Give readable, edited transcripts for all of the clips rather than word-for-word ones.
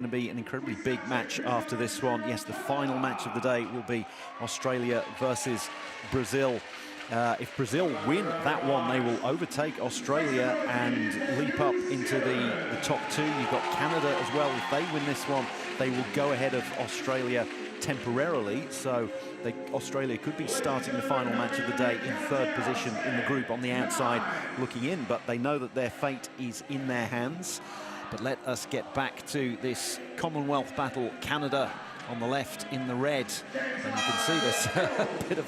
Going to be an incredibly big match after this one. Yes, the final match of the day will be Australia versus Brazil. If Brazil win that one, they will overtake Australia and leap up into the top two. You've got Canada as well. If they win this one, they will go ahead of Australia temporarily. So Australia could be starting the final match of the day in third position in the group on the outside looking in, but they know that their fate is in their hands. But let us get back to this Commonwealth battle. Canada on the left in the red, and you can see there's a bit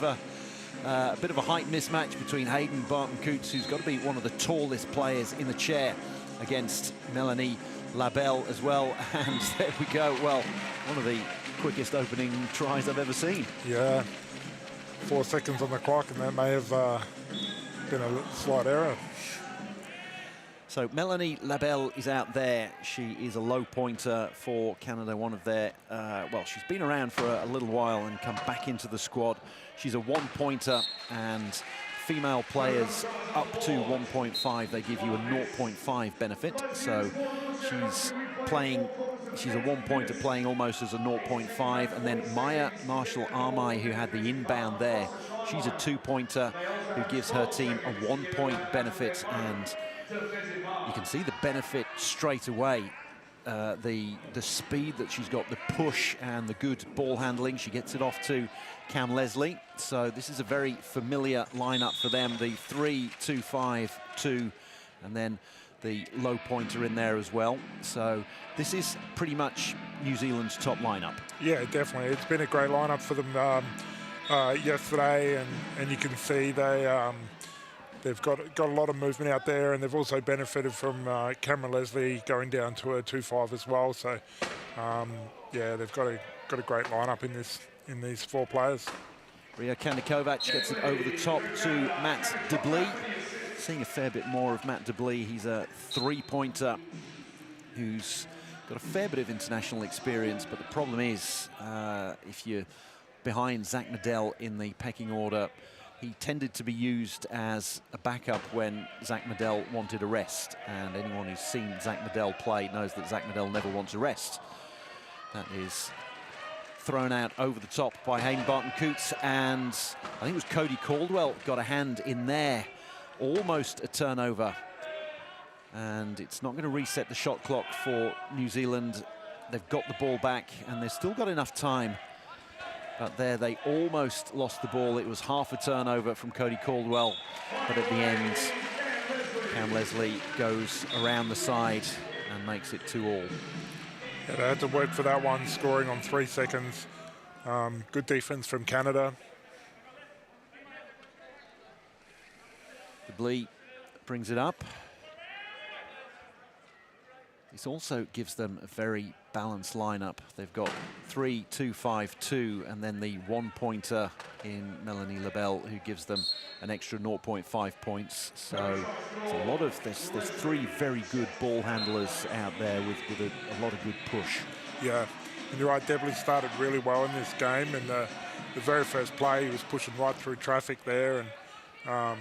of a height mismatch between Hayden Barton-Coutts, who's got to be one of the tallest players in the chair, against Melanie Labelle as well. And there we go. Well, one of the quickest opening tries I've ever seen. Yeah, 4 seconds on the clock, and that may have been a slight error. So Melanie Labelle is out there. She is a low pointer for Canada, one of their, well, she's been around for a little while and come back into the squad. She's a 1-pointer, and female players up to 1.5, they give you a 0.5 benefit. So she's a 1-pointer playing almost as a 0.5. And then Maya Marshall-Armai, who had the inbound there, she's a 2-pointer who gives her team a 1-point benefit. And you can see the benefit straight away. The speed that she's got, the push and the good ball handling. She gets it off to Cam Leslie. So this is a very familiar lineup for them. The 3-2-5-2, and then the low pointer in there as well. So this is pretty much New Zealand's top lineup. Yeah, definitely. It's been a great lineup for them yesterday, and you can see they've got a lot of movement out there, and they've also benefited from Cameron Leslie going down to a 2-5 as well. So, yeah, they've got a great lineup in these 4 players. Ria Kandikovac gets it over the top to Matt Deblee. Seeing a fair bit more of Matt Deblee. He's a 3-pointer who's got a fair bit of international experience, but the problem is if you're behind Zach Medell in the pecking order, he tended to be used as a backup when Zach Medell wanted a rest. And anyone who's seen Zach Medell play knows that Zach Medell never wants a rest. That is thrown out over the top by Hayden Barton-Coutts, and I think it was Cody Caldwell got a hand in there. Almost a turnover. And it's not going to reset the shot clock for New Zealand. They've got the ball back, and they've still got enough time. But there, they almost lost the ball. It was half a turnover from Cody Caldwell. But at the end, Cam Leslie goes around the side and makes it 2-all. Yeah, they had to work for that one, scoring on 3 seconds. Good defense from Canada. Deblee brings it up. This also gives them a very balanced lineup. They've got 3-2-5-2, and then the 1-pointer in Melanie Labelle, who gives them an extra 0.5 points. So it's a lot of there's 3 very good ball handlers out there with a lot of good push. Yeah, and you're right, Deblee started really well in this game, and the very first play he was pushing right through traffic there, and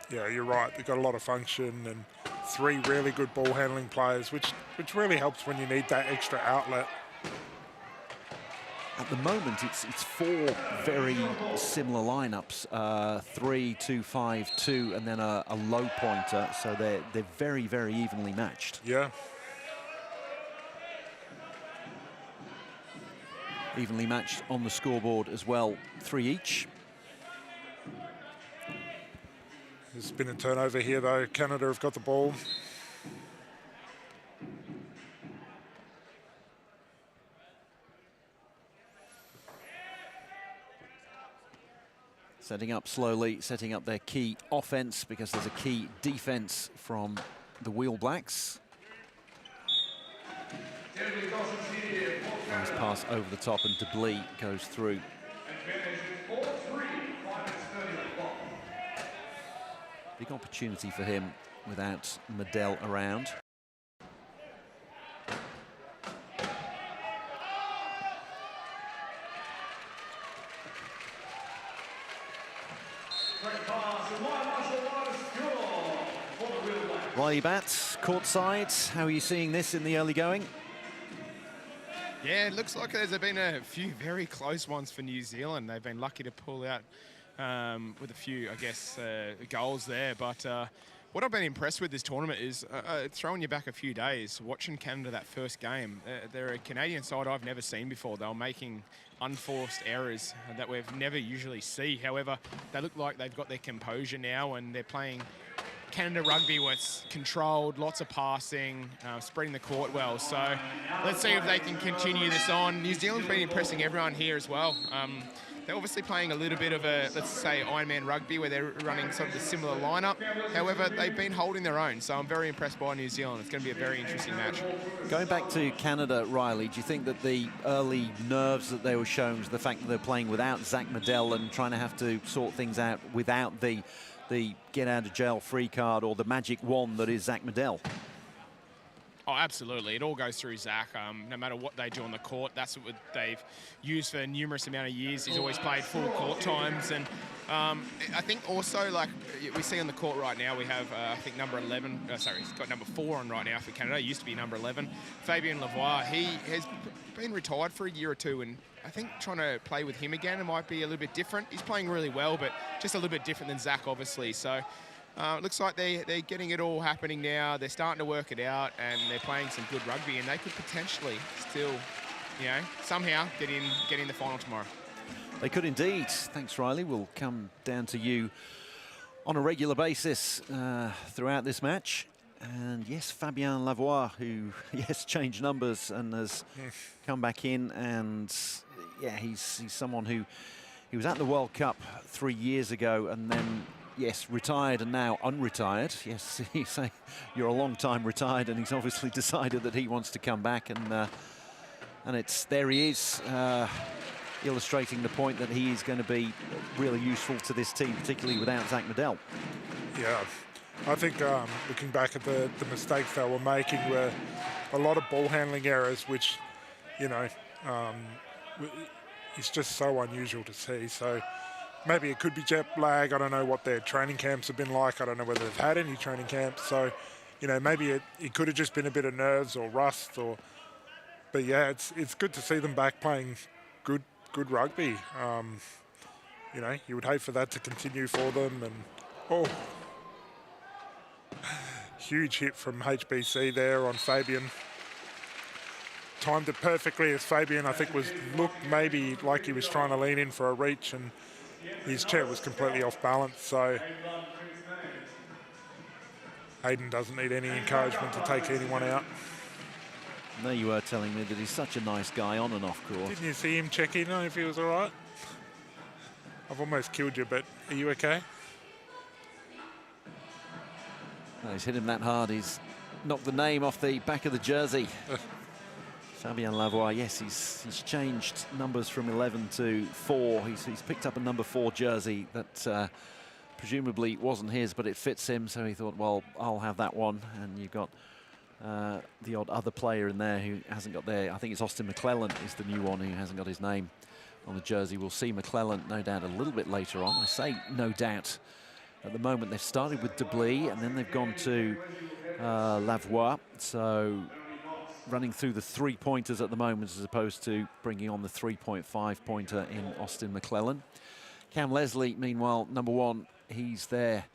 yeah, you're right, they've got a lot of function and 3 really good ball handling players, which really helps when you need that extra outlet. At the moment, it's 4 very similar lineups, 3-2-5-2, and then a low pointer. So they're very, very evenly matched. Yeah. Evenly matched on the scoreboard as well, 3 each. There's been a turnover here, though. Canada have got the ball. Setting up slowly, setting up their key offense, because there's a key defense from the Wheel Blacks. Nice pass over the top, and Deblee goes through. Big opportunity for him without Medell around. Riley Batts, courtside. How are you seeing this in the early going? Yeah, it looks like there's been a few very close ones for New Zealand. They've been lucky to pull out with a few, I guess, goals there. But what I've been impressed with this tournament is throwing you back a few days, watching Canada that first game. They're a Canadian side I've never seen before. They were making unforced errors that we've never usually see. However, they look like they've got their composure now and they're playing Canada rugby where it's controlled, lots of passing, spreading the court well. So let's see if they can continue this on. New Zealand's been impressing everyone here as well. They're obviously playing a little bit of a, let's say, Ironman rugby where they're running sort of a similar lineup. However, they've been holding their own. So I'm very impressed by New Zealand. It's going to be a very interesting match. Going back to Canada, Riley, do you think that the early nerves that they were shown, the fact that they're playing without Zach Medell and trying to have to sort things out without the get out of jail free card or the magic wand that is Zach Medell? Oh, absolutely. It all goes through Zach. No matter what they do on the court, that's what they've used for a numerous amount of years. He's always played full court times. And I think also, like we see on the court right now, we have, I think, number 11. Sorry, he's got number 4 on right now for Canada. He used to be number 11. Fabien Lavoie, he has been retired for a year or two, and I think trying to play with him again, it might be a little bit different. He's playing really well, but just a little bit different than Zach, obviously. So it looks like they're getting it all happening now. They're starting to work it out, and they're playing some good rugby, and they could potentially still, you know, somehow get in the final tomorrow. They could indeed. Thanks, Riley. We'll come down to you on a regular basis throughout this match. And yes, Fabien Lavoie, who, yes, changed numbers and has come back in. And yeah, he's someone who, he was at the World Cup 3 years ago and then, yes, retired and now unretired. Yes, you say you're a long time retired, and he's obviously decided that he wants to come back. And it's, there he is, illustrating the point that he is going to be really useful to this team, particularly without Zach Medell. Yeah, I think looking back at the mistakes they were making were a lot of ball handling errors, which, you know, is just so unusual to see. So maybe it could be jet lag. I don't know what their training camps have been like. I don't know whether they've had any training camps. So, you know, maybe it could have just been a bit of nerves or rust. But yeah, it's good to see them back playing good rugby. You know, you would hate for that to continue for them. And huge hit from HBC there on Fabien. Timed it perfectly as Fabien, I think, looked maybe like he was trying to lean in for a reach, and his chair was completely off balance. So Hayden doesn't need any encouragement to take anyone out. There you were telling me that he's such a nice guy on and off court. Didn't you see him check in on if he was all right? I've almost killed you, but are you okay? No, he's hit him that hard. He's knocked the name off the back of the jersey. Fabien Lavoie, yes, he's changed numbers from 11 to 4. He's picked up a number 4 jersey that presumably wasn't his, but it fits him. So he thought, well, I'll have that one. And you've got the odd other player in there who hasn't got their, I think it's Austin McClellan is the new one who hasn't got his name on the jersey. We'll see McClellan, no doubt, a little bit later on. I say no doubt. At the moment, they've started with Deblis, and then they've gone to Lavoie. So running through the 3-pointers at the moment, as opposed to bringing on the 3.5-pointer in Austin McClellan. Cam Leslie, meanwhile, number 1, he's there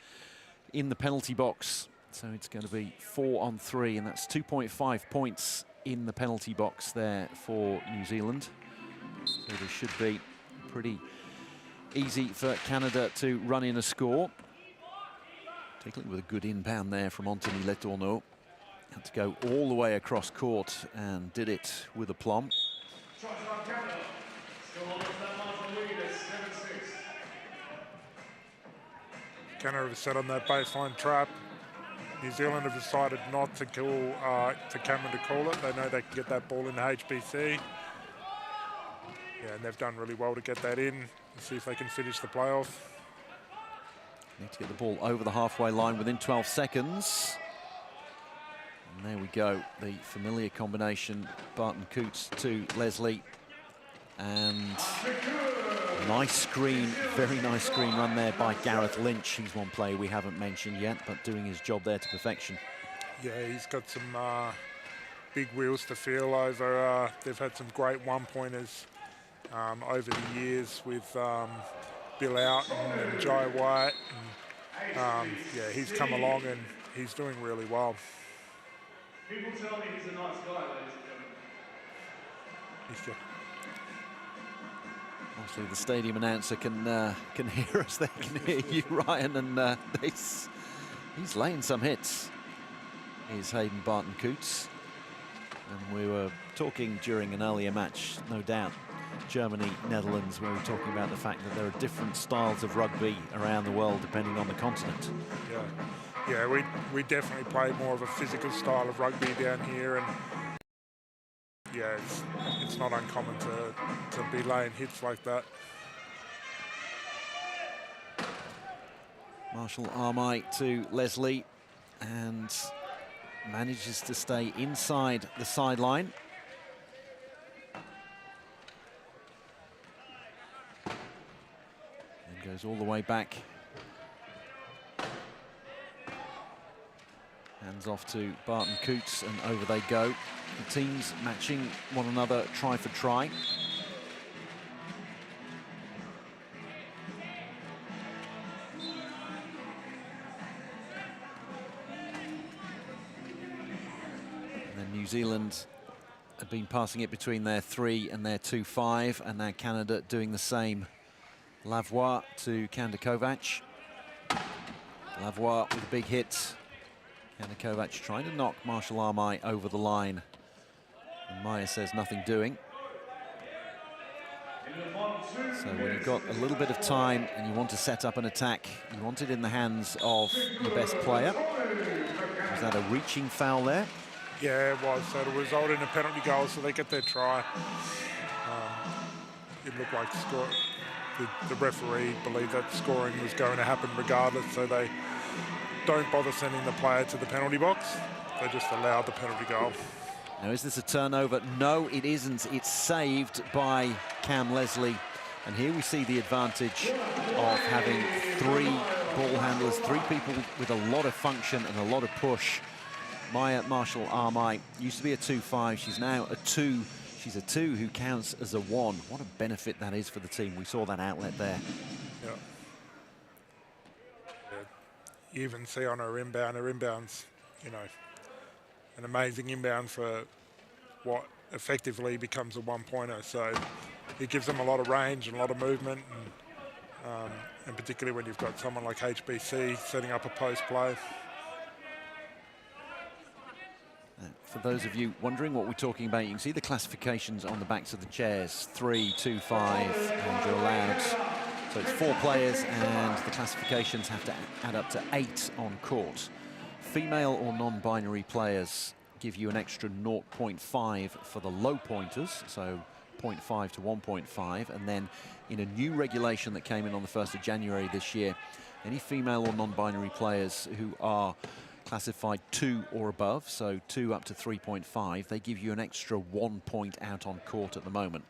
in the penalty box. So it's going to be 4 on 3, and that's 2.5 points in the penalty box there for New Zealand. So this should be pretty easy for Canada to run in a score. Particularly with a good inbound there from Anthony Letourneau. Had to go all the way across court and did it with aplomb. Canada have set on that baseline trap. New Zealand have decided not to call to Cameron to call it. They know they can get that ball in the HBC. Yeah, and they've done really well to get that in. Let's see if they can finish the playoff. Need to get the ball over the halfway line within 12 seconds. And there we go, the familiar combination, Barton Coots to Leslie. And nice screen, very nice screen run there by Gareth Lynch. He's one player we haven't mentioned yet, but doing his job there to perfection. Yeah, he's got some big wheels to feel over. They've had some great one-pointers over the years with Bill Outen and Jai White. And, yeah, he's come along and he's doing really well. People tell me he's a nice guy, ladies and gentlemen. Obviously, the stadium announcer can hear us. They can hear you, Ryan, and he's laying some hits. Is Hayden Barton-Coots. And we were talking during an earlier match, no doubt, Germany, Netherlands, where we were talking about the fact that there are different styles of rugby around the world depending on the continent. Yeah, we definitely play more of a physical style of rugby down here, and yeah, it's not uncommon to be laying hits like that. Marshall Armai to Leslie, and manages to stay inside the sideline. And goes all the way back. Hands off to Barton-Coots, and over they go. The teams matching one another try for try. New Zealand had been passing it between their 3 and their 2-5, and now Canada doing the same. Lavoie to Kanda Kovac. Lavoie with a big hit. Kanda Kovac trying to knock Marshall Armai over the line. And Maya says nothing doing. So when you've got a little bit of time and you want to set up an attack, you want it in the hands of your best player. Was that a reaching foul there? Yeah, it was. So it resulted in a penalty goal, so they get their try. It looked like the referee believed that scoring was going to happen regardless, so they don't bother sending the player to the penalty box. They just allowed the penalty goal. Now, is this a turnover? No, it isn't. It's saved by Cam Leslie. And here we see the advantage of having 3 ball handlers, 3 people with a lot of function and a lot of push. Maya Marshall Armai used to be a 2-5. She's now a 2. She's a 2 who counts as a 1. What a benefit that is for the team. We saw that outlet there. Yeah. You even see on her inbound's, you know, an amazing inbound for what effectively becomes a 1-pointer. So it gives them a lot of range and a lot of movement, and particularly when you've got someone like HBC setting up a post play. For those of you wondering what we're talking about, you can see the classifications on the backs of the chairs. 3, 2, 5, and you're allowed. So it's 4 players, and the classifications have to add up to 8 on court. Female or non-binary players give you an extra 0.5 for the low pointers, so 0.5 to 1.5. And then in a new regulation that came in on the 1st of January this year, any female or non-binary players who are classified 2 or above, so 2 up to 3.5, they give you an extra 1 point out on court at the moment.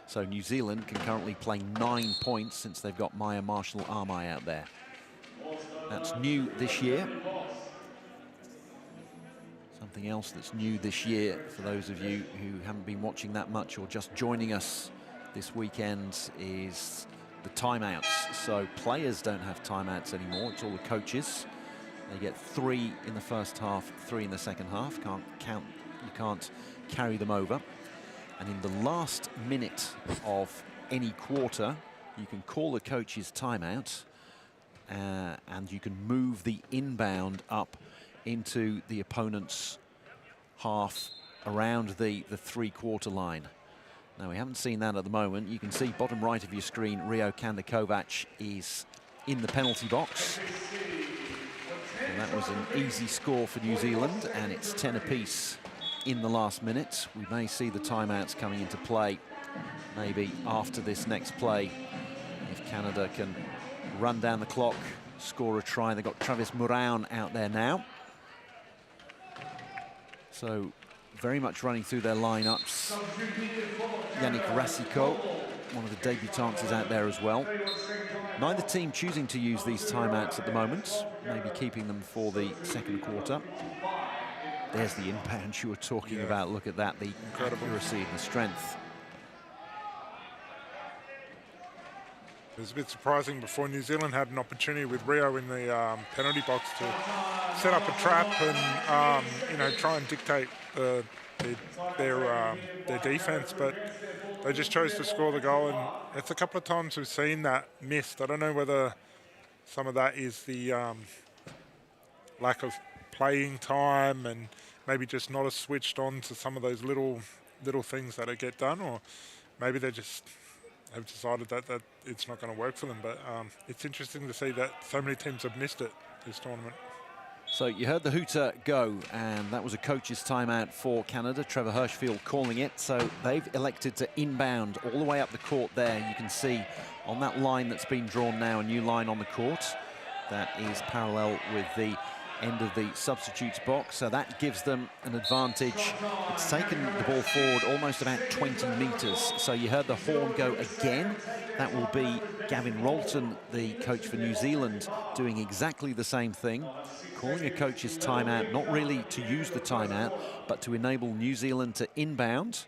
So New Zealand can currently play 9 points since they've got Maya Marshall Armai out there. That's new this year. Something else that's new this year for those of you who haven't been watching that much or just joining us this weekend is the timeouts. So players don't have timeouts anymore, it's all the coaches. They get 3 in the first half, 3 in the second half. You can't carry them over. And in the last minute of any quarter, you can call the coach's timeout, and you can move the inbound up into the opponent's half around the 3-quarter line. Now, we haven't seen that at the moment. You can see bottom right of your screen, Rio Kanda Kovac is in the penalty box. And that was an easy score for New Zealand, and it's 10 apiece in the last minute. We may see the timeouts coming into play maybe after this next play. If Canada can run down the clock, score a try. They've got Travis Mouraun out there now. So very much running through their lineups. Yannick Rassicot, one of the debutantes, is out there as well. Neither team choosing to use these timeouts at the moment, maybe keeping them for the second quarter. There's the inbound you were talking Yeah. about. Look at that, the Incredible. accuracy and the strength. It was a bit surprising before. New Zealand had an opportunity with Rio in the penalty box to set up a trap and you know, try and dictate their defense, but they just chose to score the goal. And it's a couple of times we've seen that missed. I don't know whether some of that is the lack of playing time and maybe just not as switched on to some of those little things that get done, or maybe they just have decided that it's not going to work for them. But it's interesting to see that so many teams have missed it this tournament. So you heard the hooter go, and that was a coach's timeout for Canada. Trevor Hirschfield calling it. So they've elected to inbound all the way up the court there. You can see on that line that's been drawn now, a new line on the court that is parallel with the end of the substitutes box, so that gives them an advantage. It's taken the ball forward almost about 20 metres. So you heard the horn go again. That will be Gavin Rolton, the coach for New Zealand, doing exactly the same thing, calling a coach's timeout, not really to use the timeout, but to enable New Zealand to inbound.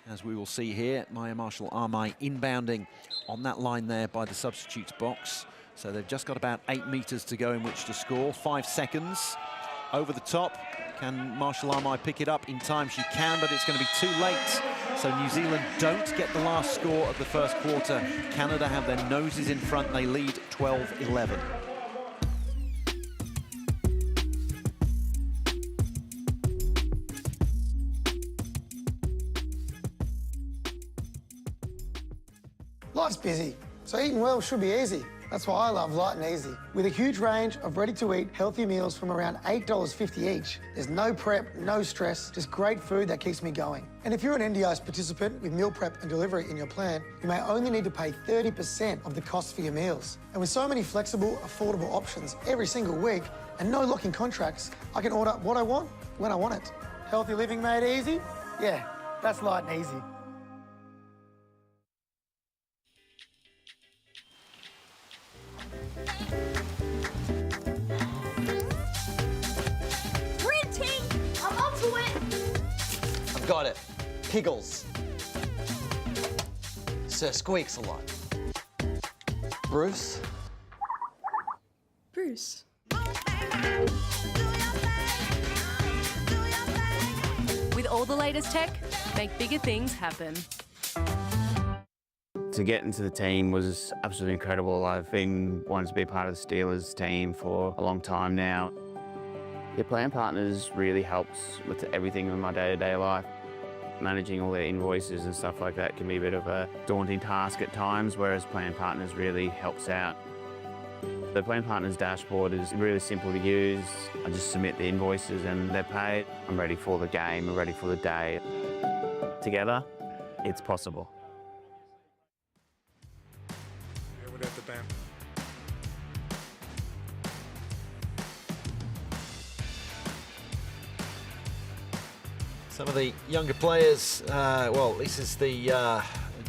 As we will see here, Maya Marshall-Armai inbounding on that line there by the substitutes box. So they've just got about 8 metres to go in which to score. 5 seconds over the top. Can Marshall-Armai pick it up in time? She can, but it's going to be too late. So New Zealand don't get the last score of the first quarter. Canada have their noses in front. They lead 12-11. Life's busy, so eating well should be easy. That's why I love Light and Easy. With a huge range of ready-to-eat healthy meals from around $8.50 each, there's no prep, no stress, just great food that keeps me going. And if you're an NDIS participant with meal prep and delivery in your plan, you may only need to pay 30% of the cost for your meals. And with so many flexible, affordable options every single week and no locking contracts, I can order what I want when I want it. Healthy living made easy? Yeah, that's Light and Easy. Got it. Piggles. Sir Squeaks a lot. Bruce. Bruce. With all the latest tech, make bigger things happen. To get into the team was absolutely incredible. I've been wanting to be part of the Steelers team for a long time now. Your plan partners really helps with everything in my day-to-day life. Managing all their invoices and stuff like that can be a bit of a daunting task at times, whereas plan partners really helps out. The plan partners dashboard is really simple to use. I just submit the invoices and they're paid. I'm ready for the game, I'm ready for the day. Together, it's possible. Yeah, without the band. Some of the younger players, well, this is the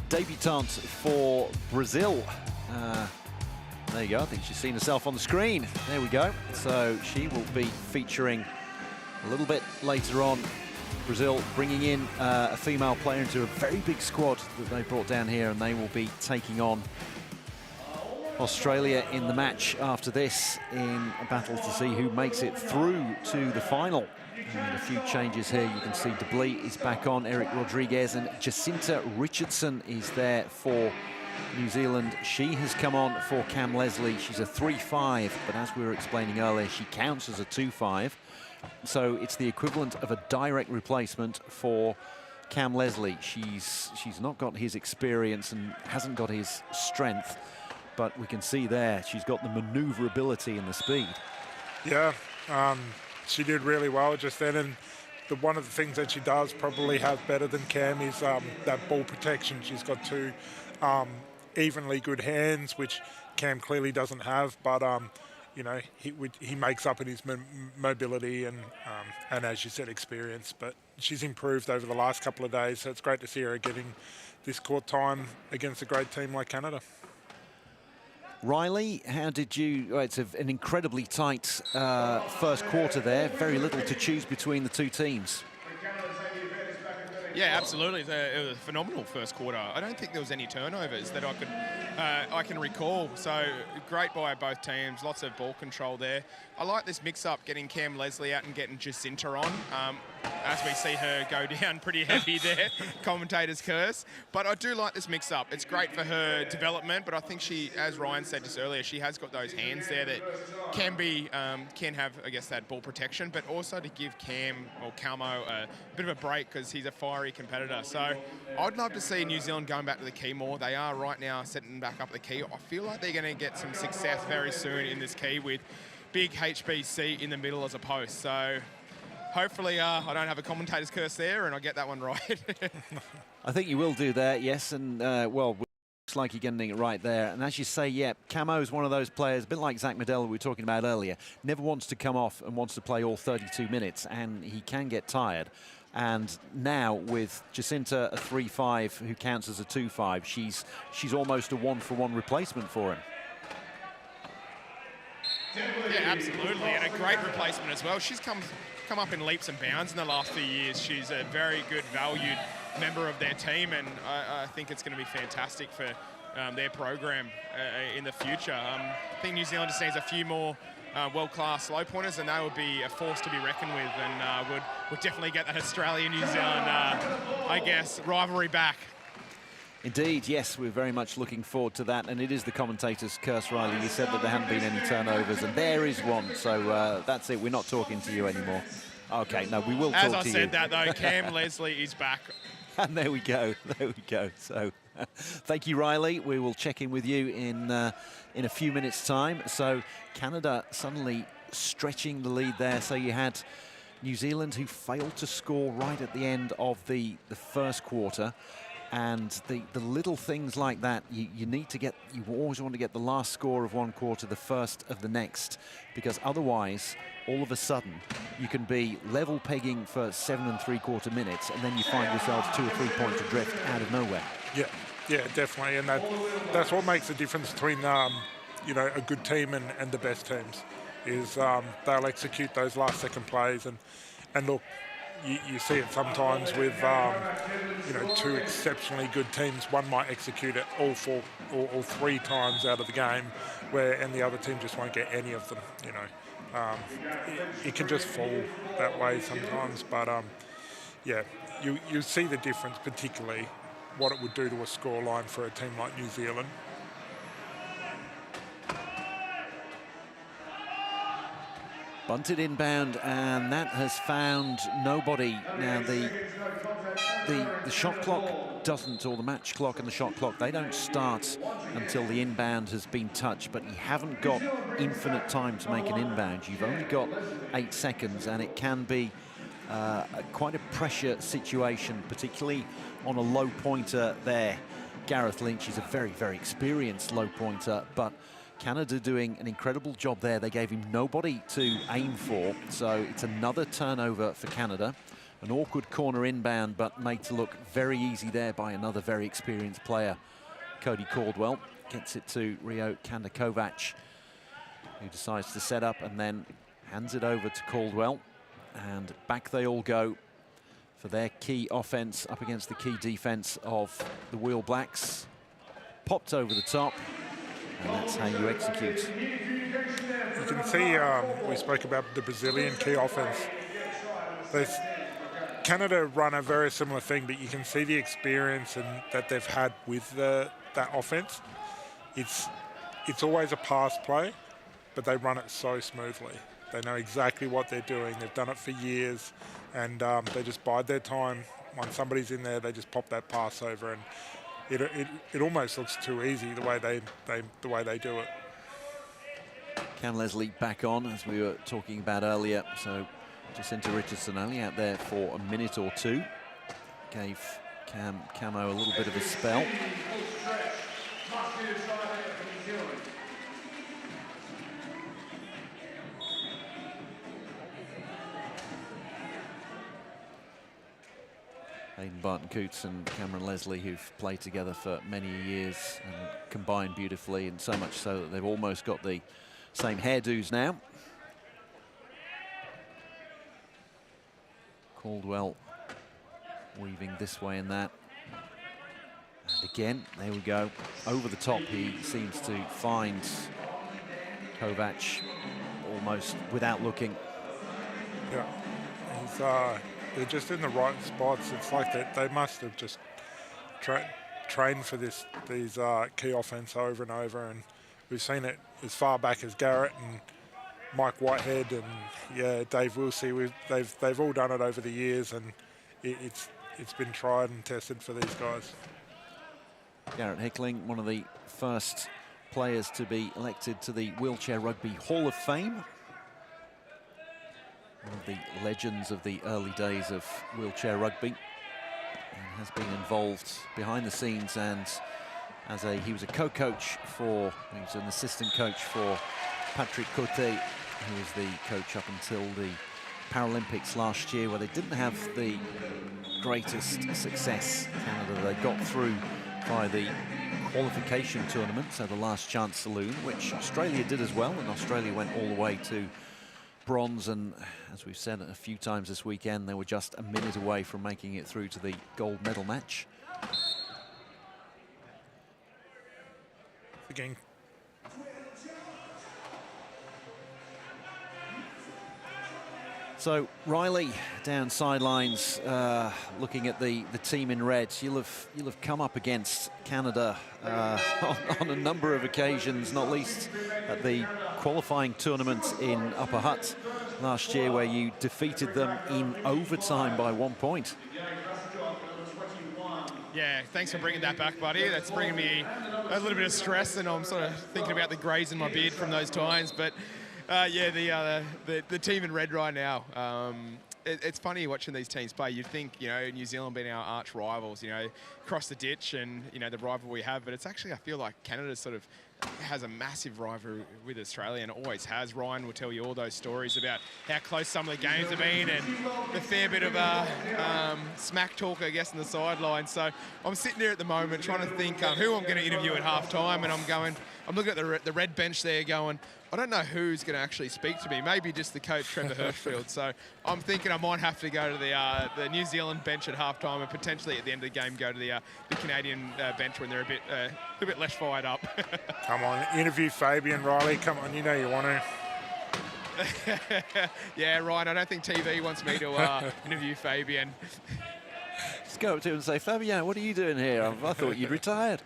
debutante for Brazil. There you go, I think she's seen herself on the screen. There we go. So she will be featuring a little bit later on. Brazil bringing in a female player into a very big squad that they brought down here, and they will be taking on Australia in the match after this in a battle to see who makes it through to the final. And a few changes here. You can see Deblee is back on, Eric Rodriguez, and Jacinta Richardson is there for New Zealand. She has come on for Cam Leslie. She's a 3-5, but as we were explaining earlier, she counts as a 2-5. So it's the equivalent of a direct replacement for Cam Leslie. She's not got his experience and hasn't got his strength, but we can see there she's got the maneuverability and the speed. Yeah, she did really well just then, and one of the things that she does probably have better than Cam is that ball protection. She's got two evenly good hands, which Cam clearly doesn't have, but you know, he makes up in his mobility and as you said, experience. But she's improved over the last couple of days, so it's great to see her getting this court time against a great team like Canada. Riley, how did you... Well, it's an incredibly tight first quarter there. Very little to choose between the two teams. Yeah, absolutely. It was a phenomenal first quarter. I don't think there was any turnovers that I can recall. So great by both teams. Lots of ball control there. I like this mix-up, getting Cam Leslie out and getting Jacinta on. As we see her go down pretty heavy there, commentator's curse. But I do like this mix-up. It's great for her development, but I think she, as Ryan said just earlier, she has got those hands there that can have, I guess, that ball protection, but also to give Cam or Calmo a bit of a break because he's a fiery competitor. So I'd love to see New Zealand going back to the key more. They are right now setting back up the key. I feel like they're going to get some success very soon in this key with big HBC in the middle as a post. So hopefully I don't have a commentator's curse there and I get that one right. I think you will do that, yes, and well, looks like you're getting it right there. And as you say, yeah, Camo is one of those players, a bit like Zach Medell we were talking about earlier, never wants to come off and wants to play all 32 minutes, and he can get tired. And now with Jacinta, a 3-5, who counts as a 2-5, she's almost a one-for-one replacement for him. Yeah, absolutely, and a great replacement as well. She's come up in leaps and bounds in the last few years. She's a very good, valued member of their team, and I think it's going to be fantastic for their program in the future. I think New Zealand just needs a few more world-class low pointers, and they would be a force to be reckoned with, and would definitely get that Australia-New Zealand, I guess, rivalry back. Indeed, yes, we're very much looking forward to that, and it is the commentator's curse, Riley. You said that there haven't been any turnovers, and there is one, so that's it. We're not talking to you anymore. Okay, no, we will talk to you. As I said that, though, Cam Leslie is back. And there we go, there we go. So thank you, Riley. We will check in with you in a few minutes' time. So Canada suddenly stretching the lead there. So you had New Zealand, who failed to score right at the end of the first quarter. And the little things like that, you need to get, you always want to get the last score of one quarter, the first of the next, because otherwise, all of a sudden, you can be level pegging for 7 3/4 minutes, and then you find yourselves 2 or 3 points adrift out of nowhere. Yeah, definitely, and that's what makes the difference between you know, a good team and the best teams, is they'll execute those last second plays, and look. You see it sometimes with you know, 2 exceptionally good teams. One might execute it all 3 times out of the game, and the other team just won't get any of them. You know, it can just fall that way sometimes. But yeah, you see the difference, particularly what it would do to a scoreline for a team like New Zealand. Bunted inbound, and that has found nobody. Now the shot clock doesn't, or the match clock and the shot clock, they don't start until the inbound has been touched, but you haven't got infinite time to make an inbound. You've only got 8 seconds, and it can be quite a pressure situation, particularly on a low pointer there. Gareth Lynch is a very, very experienced low pointer, but Canada doing an incredible job there. They gave him nobody to aim for, so it's another turnover for Canada. An awkward corner inbound, but made to look very easy there by another very experienced player. Cody Caldwell gets it to Rio Kandakovac, who decides to set up and then hands it over to Caldwell. And back they all go for their key offense up against the key defense of the Wheel Blacks. Popped over the top. And that's how you execute. You can see, we spoke about the Brazilian key offense. Canada run a very similar thing, but you can see the experience that they've had with that offense. It's always a pass play, but they run it so smoothly. They know exactly what they're doing. They've done it for years, and they just bide their time. When somebody's in there, they just pop that pass over, and it almost looks too easy the way they do it. Cam Leslie back on, as we were talking about earlier. So Jacinta Richardson only out there for a minute or 2. Gave Camo a little bit of a spell. Hayden Barton-Coots and Cameron Leslie, who've played together for many years and combined beautifully, and so much so that they've almost got the same hairdos now. Caldwell weaving this way and that. And again, there we go. Over the top, he seems to find Kovac almost without looking. Yeah, they're just in the right spots. It's like they must have just trained for these key offense over and over, and we've seen it as far back as Garrett and Mike Whitehead and Dave Wilsey. They've all done it over the years, and it's been tried and tested for these guys. Garrett Hickling, one of the first players to be elected to the Wheelchair Rugby Hall of Fame. One of the legends of the early days of wheelchair rugby, and has been involved behind the scenes, and he was a co-coach for, he was an assistant coach for Patrick Cote, who was the coach up until the Paralympics last year, where they didn't have the greatest success. Canada, they got through by the qualification tournament, so the last chance saloon, which Australia did as well, and Australia went all the way to bronze, and as we've said a few times this weekend, they were just a minute away from making it through to the gold medal match. Again. So Riley down sidelines, looking at the team in red. You'll have come up against Canada on a number of occasions, not least at the qualifying tournament in Upper Hutt last year, where you defeated them in overtime by 1 point. Yeah, thanks for bringing that back, buddy. That's bringing me a little bit of stress, and I'm sort of thinking about the greys in my beard from those times. But yeah, the team in red right now. It's funny watching these teams play. You'd think, New Zealand being our arch rivals, across the ditch, and the rivalry we have. But it's actually, I feel like Canada sort of has a massive rivalry with Australia, and always has. Ryan will tell you all those stories about how close some of the games have been, and the fair bit of smack talk, I guess, on the sideline. So I'm sitting there at the moment trying to think who I'm going to interview at halftime, and I'm looking at the red bench there going, I don't know who's going to actually speak to me. Maybe just the coach, Trevor Hirschfield. So I'm thinking I might have to go to the New Zealand bench at halftime, and potentially at the end of the game go to the Canadian bench when they're a bit less fired up. Come on, interview Fabian, Riley. Come on, you know you want to. Yeah, Ryan, I don't think TV wants me to interview Fabian. Just go up to him and say, Fabian, what are you doing here? I thought you'd retired.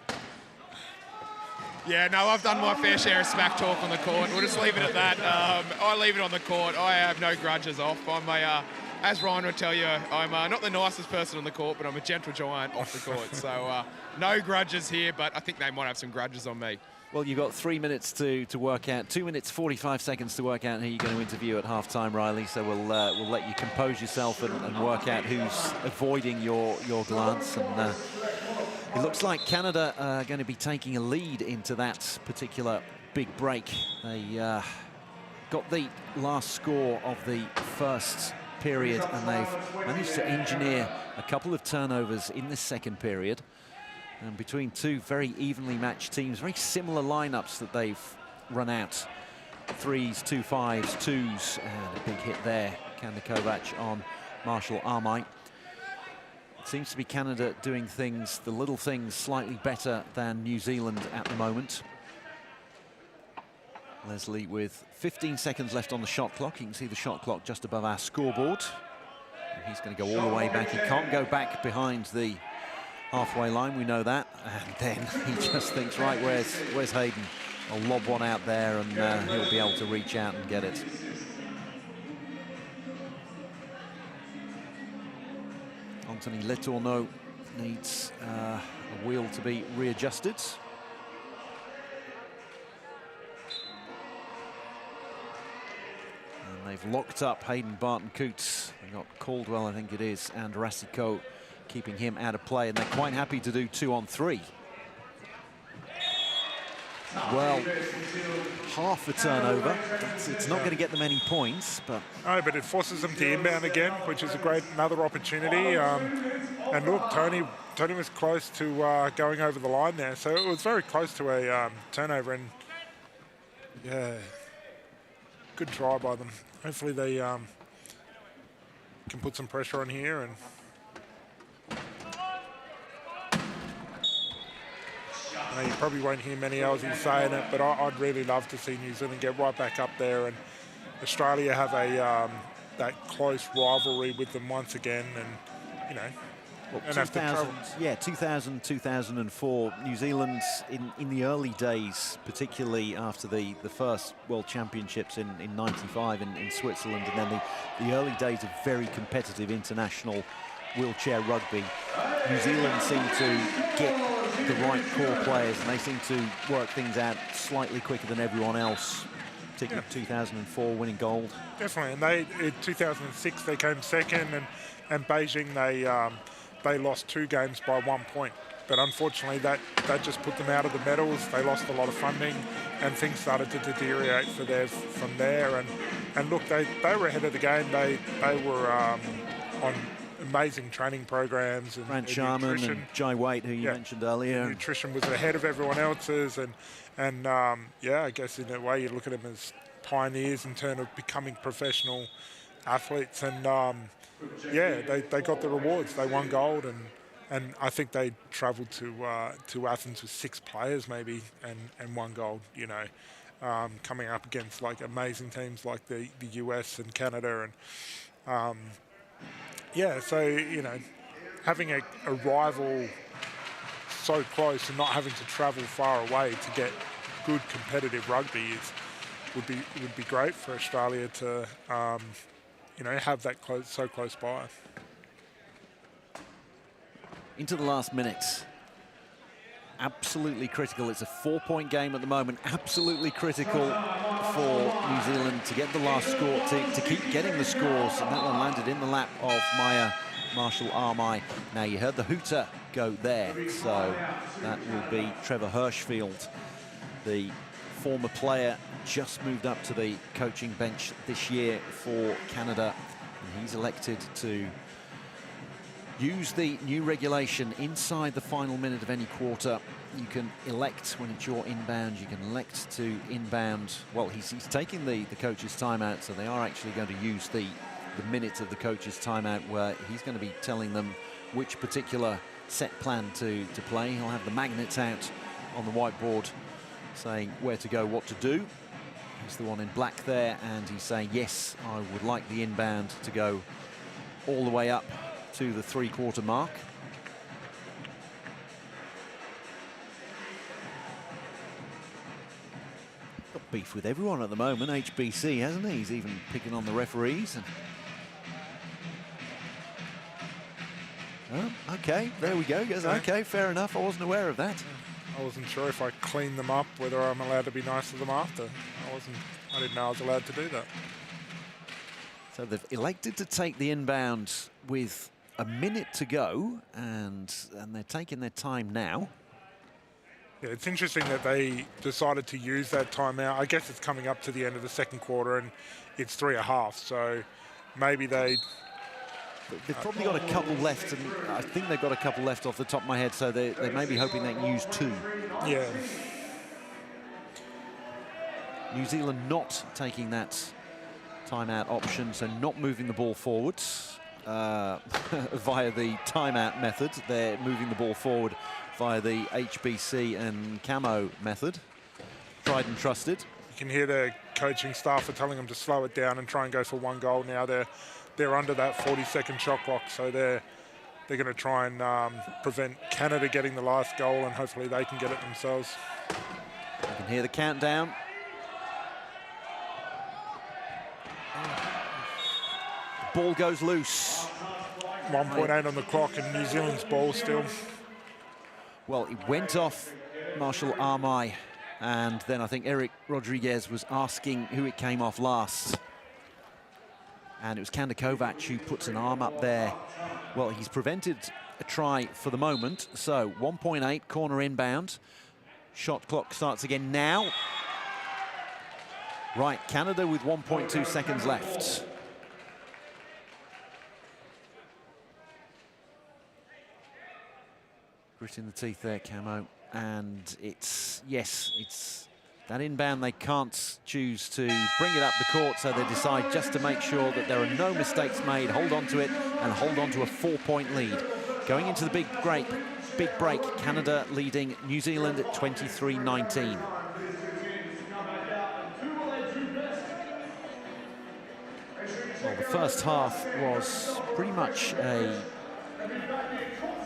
Yeah, no, I've done my fair share of smack talk on the court. We'll just leave it at that. I leave it on the court. I have no grudges off. I'm as Ryan would tell you, I'm not the nicest person on the court, but I'm a gentle giant off the court. So no grudges here, but I think they might have some grudges on me. Well, you've got 3 minutes to work out, 2 minutes 45 seconds to work out who you're going to interview at halftime, Riley. So we'll let you compose yourself and work out who's avoiding your glance. And it looks like Canada are going to be taking a lead into that particular big break. They got the last score of the first period, and they've managed to engineer a couple of turnovers in this second period. And between two very evenly matched teams, very similar lineups that they've run out. 3s, 2 5s, 2s, and a big hit there. Kander Kovac on Marshall Armite. It seems to be Canada doing things, the little things, slightly better than New Zealand at the moment. Leslie with 15 seconds left on the shot clock. You can see the shot clock just above our scoreboard. And he's going to go all the way back. He can't go back behind the halfway line, we know that. And then he just thinks, right, where's Hayden? I'll lob one out there, and he'll be able to reach out and get it. Anthony Letourneau needs a wheel to be readjusted. And they've locked up Hayden Barton-Coots. They've got Caldwell, I think it is, and Rasico keeping him out of play, and they're quite happy to do 2 on 3. Well, half a turnover. It's not going to get them any points, but... No, but it forces them to inbound again, which is another opportunity. And look, Tony was close to going over the line there, so it was very close to a turnover. And yeah, good try by them. Hopefully they can put some pressure on here. And you probably won't hear many Aussies saying it, but I'd really love to see New Zealand get right back up there, and Australia have a that close rivalry with them once again, and you know. Well, 2000, 2004, New Zealand in the early days, particularly after the first World Championships in 95 in Switzerland, and then the early days of very competitive international wheelchair rugby, New Zealand seemed to get the right core players, and they seemed to work things out slightly quicker than everyone else, particularly 2004 winning gold. Definitely, and in 2006 they came second, and Beijing they lost 2 games by 1 point. But unfortunately, that just put them out of the medals. They lost a lot of funding, and things started to deteriorate from there. And look, they were ahead of the game. They were on amazing training programs and Grant Sharman and Jai Waite, who you mentioned earlier. Nutrition was ahead of everyone else's, and yeah, I guess in a way you look at them as pioneers in terms of becoming professional athletes. And yeah, they got the rewards. They won gold, and I think they travelled to Athens with 6 players maybe and won gold. You know, coming up against like amazing teams like the US and Canada, and yeah, so you know, having a rival so close and not having to travel far away to get good competitive rugby would be great for Australia to you know, have that so close by. Into the last minute. Absolutely critical. It's a 4-point game at the moment. Absolutely critical for New Zealand to get the last score, to keep getting the scores. And that one landed in the lap of Maya Marshall-Armai. Now, you heard the hooter go there. So that will be Trevor Hirschfield, the former player, just moved up to the coaching bench this year for Canada. And he's elected to use the new regulation inside the final minute of any quarter. You can elect, when it's your inbound, you can elect to inbound. Well, he's taking the coach's timeout, so they are actually going to use the minute of the coach's timeout, where he's going to be telling them which particular set plan to play. He'll have the magnets out on the whiteboard saying where to go, what to do. He's the one in black there, and he's saying, yes, I would like the inbound to go all the way up to the 3-quarter mark. Got beef with everyone at the moment, HBC, hasn't he? He's even picking on the referees. Oh, okay, there we go. He goes, okay, fair enough. I wasn't aware of that. I wasn't sure if I cleaned them up, whether I'm allowed to be nice to them after. I didn't know I was allowed to do that. So they've elected to take the inbound with a minute to go, and they're taking their time now. Yeah, it's interesting that they decided to use that timeout. I guess it's coming up to the end of the second quarter, and it's 3.5. So maybe they've probably got a couple left, and I think they've got a couple left off the top of my head, so they may be hoping they can use 2. Yeah. New Zealand not taking that timeout option, so not moving the ball forwards via the timeout method. They're moving the ball forward via the HBC and camo method. Tried and trusted. You can hear the coaching staff are telling them to slow it down and try and go for 1 goal now. They're under that 40-second shot clock, so they're going to try and prevent Canada getting the last goal, and hopefully they can get it themselves. You can hear the countdown. Ball goes loose. 1.8 on the clock, and New Zealand's ball still. Well, it went off Marshall-Armai, and then I think Eric Rodriguez was asking who it came off last. And it was Kanda Kovac who puts an arm up there. Well, he's prevented a try for the moment. So 1.8, corner inbound. Shot clock starts again now. Right, Canada with 1.2 seconds left. Grit in the teeth there, Camo. And it's, yes, it's that inbound. They can't choose to bring it up the court, so they decide just to make sure that there are no mistakes made, hold on to it, and hold on to a 4-point lead. Going into the big break, Canada leading New Zealand at 23-19. Well, the first half was pretty much it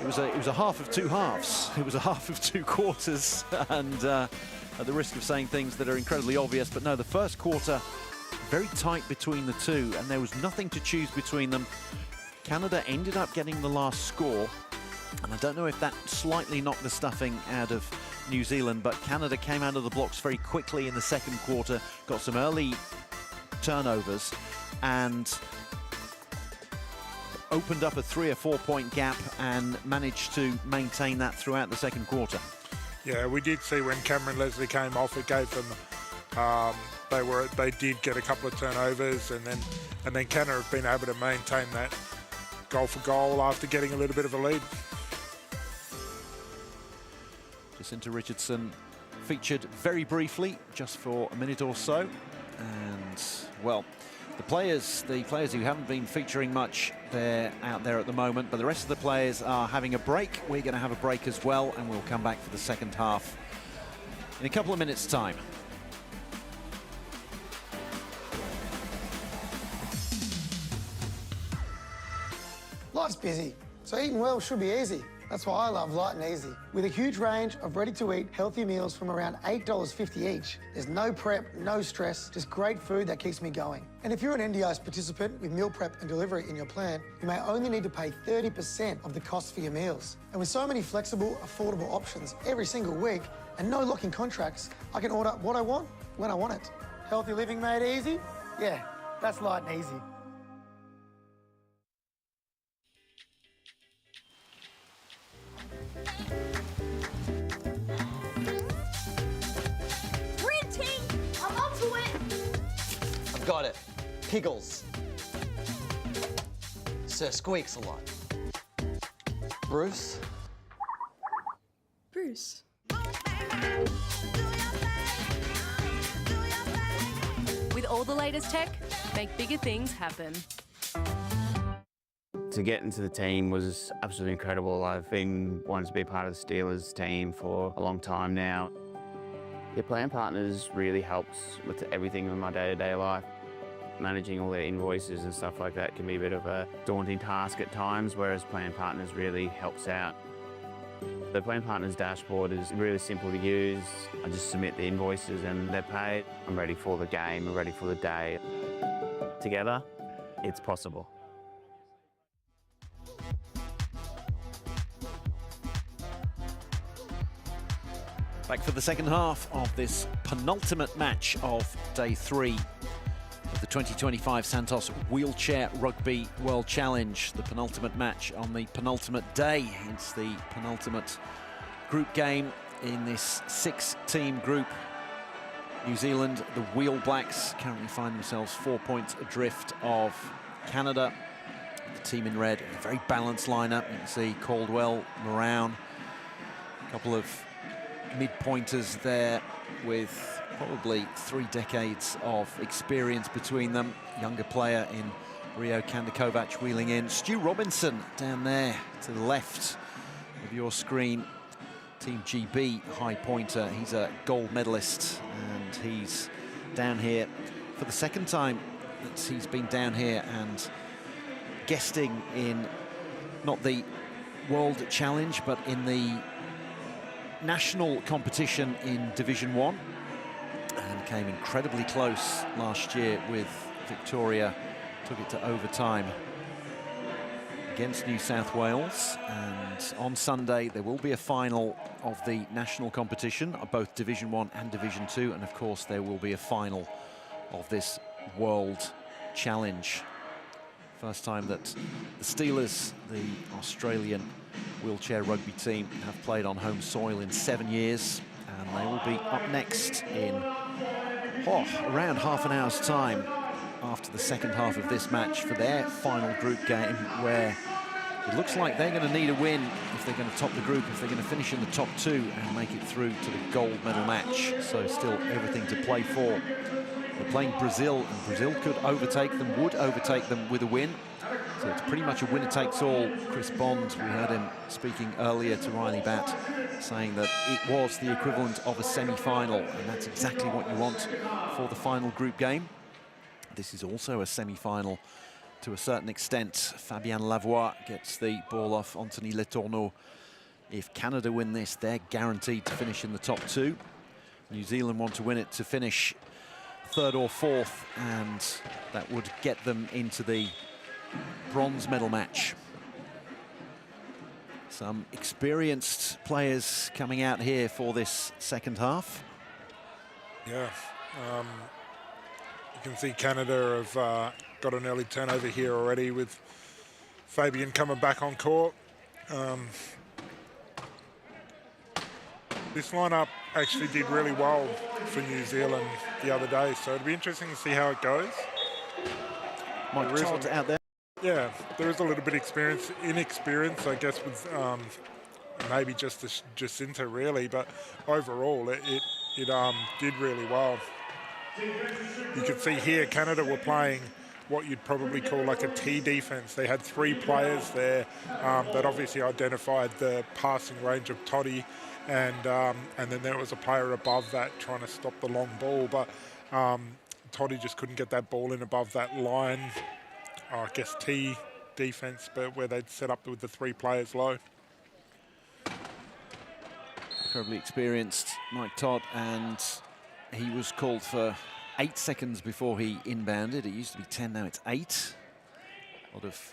was a half of two halves. It was a half of two quarters, and at the risk of saying things that are incredibly obvious, but no, the first quarter very tight between the two, and there was nothing to choose between them. Canada ended up getting the last score, and I don't know if that slightly knocked the stuffing out of New Zealand, but Canada came out of the blocks very quickly in the second quarter, got some early turnovers, and opened up a 3 or 4 point gap and managed to maintain that throughout the second quarter. Yeah, we did see when Cameron Leslie came off, it gave them, they did get a couple of turnovers, and then Canada have been able to maintain that goal for goal after getting a little bit of a lead. Jacinta Richardson featured very briefly, just for a minute or so, and well, the players who haven't been featuring much, they're out there at the moment, but the rest of the players are having a break. We're going to have a break as well, and we'll come back for the second half in a couple of minutes' time. Life's busy, so eating well should be easy. That's why I love Light and Easy. With a huge range of ready-to-eat healthy meals from around $8.50 each, there's no prep, no stress, just great food that keeps me going. And if you're an NDIS participant with meal prep and delivery in your plan, you may only need to pay 30% of the cost for your meals. And with so many flexible, affordable options every single week and no locking contracts, I can order what I want when I want it. Healthy living made easy? Yeah, that's Light and Easy. I'm onto it! I've got it. Piggles. Sir squeaks a lot. Bruce. Bruce. With all the latest tech, make bigger things happen. To get into the team was absolutely incredible. I've been wanting to be part of the Steelers team for a long time now. Your playing partners really helps with everything in my day-to-day life. Managing all their invoices and stuff like that can be a bit of a daunting task at times, whereas playing partners really helps out. The playing partners dashboard is really simple to use. I just submit the invoices and they're paid. I'm ready for the game, I'm ready for the day. Together, it's possible. Back for the second half of this penultimate match of day 3 of the 2025 Santos Wheelchair Rugby World Challenge. The penultimate match on the penultimate day. It's the penultimate group game in this 6-team group. New Zealand, the Wheel Blacks, currently find themselves 4 points adrift of Canada. The team in red, a very balanced lineup. You can see Caldwell, Brown, a couple of mid-pointers there with probably 3 decades of experience between them. Younger player in Rio Kandakovac wheeling in. Stu Robinson down there to the left of your screen. Team GB high pointer. He's a gold medalist, and he's down here for the second time that he's been down here and guesting in not the World Challenge, but in the national competition in Division 1, and came incredibly close last year with Victoria. Took it to overtime against New South Wales, and on Sunday there will be a final of the national competition of both Division 1 and Division 2, and of course there will be a final of this World Challenge. First time that the Steelers, the Australian wheelchair rugby team, have played on home soil in 7 years. and they will be up next in around half an hour's time after the second half of this match for their final group game, where it looks like they're going to need a win if they're going to top the group, if they're going to finish in the top 2 and make it through to the gold medal match. So still everything to play for. They're playing Brazil, and Brazil could overtake them, would overtake them with a win. So it's pretty much a winner-takes-all. Chris Bond, we heard him speaking earlier to Riley Batt, saying that it was the equivalent of a semi-final, and that's exactly what you want for the final group game. This is also a semi-final to a certain extent. Fabien Lavoie gets the ball off Anthony Letourneau. If Canada win this, they're guaranteed to finish in the top 2. New Zealand want to win it to finish 3rd or 4th, and that would get them into the bronze medal match. Some experienced players coming out here for this second half. Yeah, you can see Canada have got an early turnover here already with Fabian coming back on court. This lineup actually did really well for New Zealand the other day, so it'll be interesting to see how it goes. Mike Todd out there. Yeah, there is a little bit of inexperience, I guess, with maybe just the Jacinta really, but overall it did really well. You can see here Canada were playing what you'd probably call like a T defense. They had 3 players there that obviously identified the passing range of Toddy, and then there was a player above that trying to stop the long ball, but Toddy just couldn't get that ball in above that line, I guess T defense, but where they'd set up with the 3 players low. Incredibly experienced Mike Todd, and he was called for 8 seconds before he inbounded. It used to be 10, now it's 8. A lot of...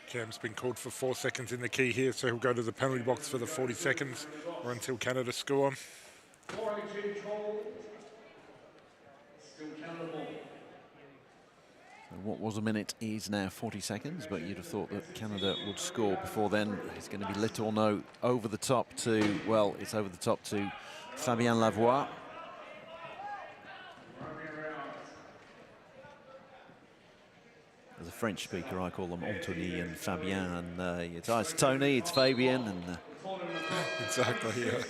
Cam's been called for 4 seconds in the key here, so he'll go to the penalty box for the 40 seconds or until Canada score. What was a minute is now 40 seconds, but you'd have thought that Canada would score before then. It's going to be Letourneau over the top to, well, it's over the top to Fabien Lavoie. As a French speaker, I call them Anthony and Fabien, and it's Tony, it's Fabien, and exactly, yeah.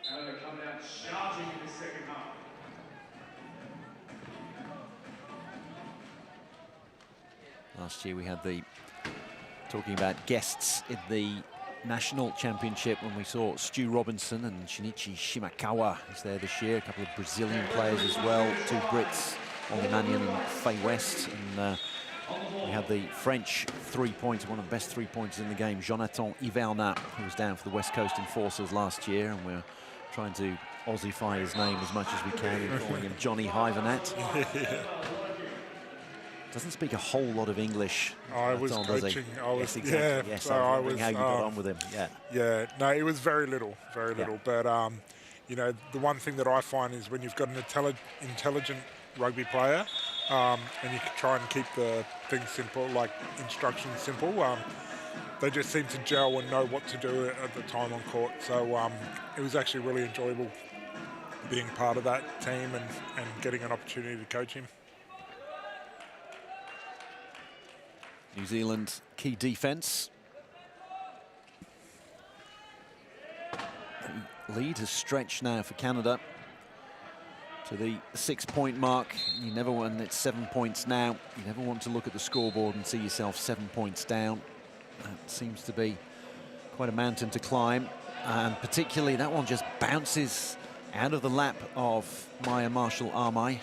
Canada come out charging in the second half. Last year we had talking about guests in the national championship when we saw Stu Robinson and Shinichi Shimakawa is there this year. A couple of Brazilian players as well, 2 Brits, Ollie Mannion and Faye West. And we had the French 3-pointer, one of the best 3-pointers in the game, Jonathan Hivernat, who was down for the West Coast Enforcers last year, and we're trying to Aussiefy his name as much as we can and calling him Johnny Hivernat. Doesn't speak a whole lot of English. I was coaching. Yes, exactly. Yeah, yes, so I was wondering how you got on with him. Yeah. Yeah, no, it was very little. But you know, the one thing that I find is when you've got an intelligent rugby player, and you can try and keep the things simple, like instructions simple, they just seem to gel and know what to do at the time on court. So it was actually really enjoyable being part of that team and getting an opportunity to coach him. New Zealand key defence. The lead has stretched now for Canada to the 6-point mark. You never want, it's 7 points now. You never want to look at the scoreboard and see yourself 7 points down. That seems to be quite a mountain to climb. And particularly that one just bounces out of the lap of Maya Marshall-Armai.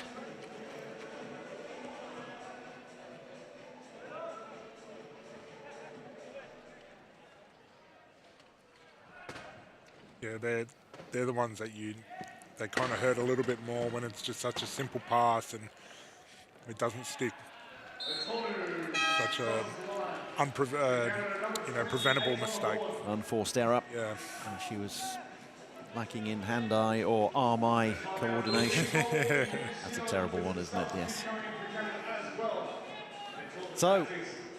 Yeah, they're the ones that they kind of hurt a little bit more when it's just such a simple pass and it doesn't stick. Such a preventable mistake. Unforced error. Yeah. And she was lacking in hand-eye or arm-eye coordination. That's a terrible one, isn't it? Yes. So,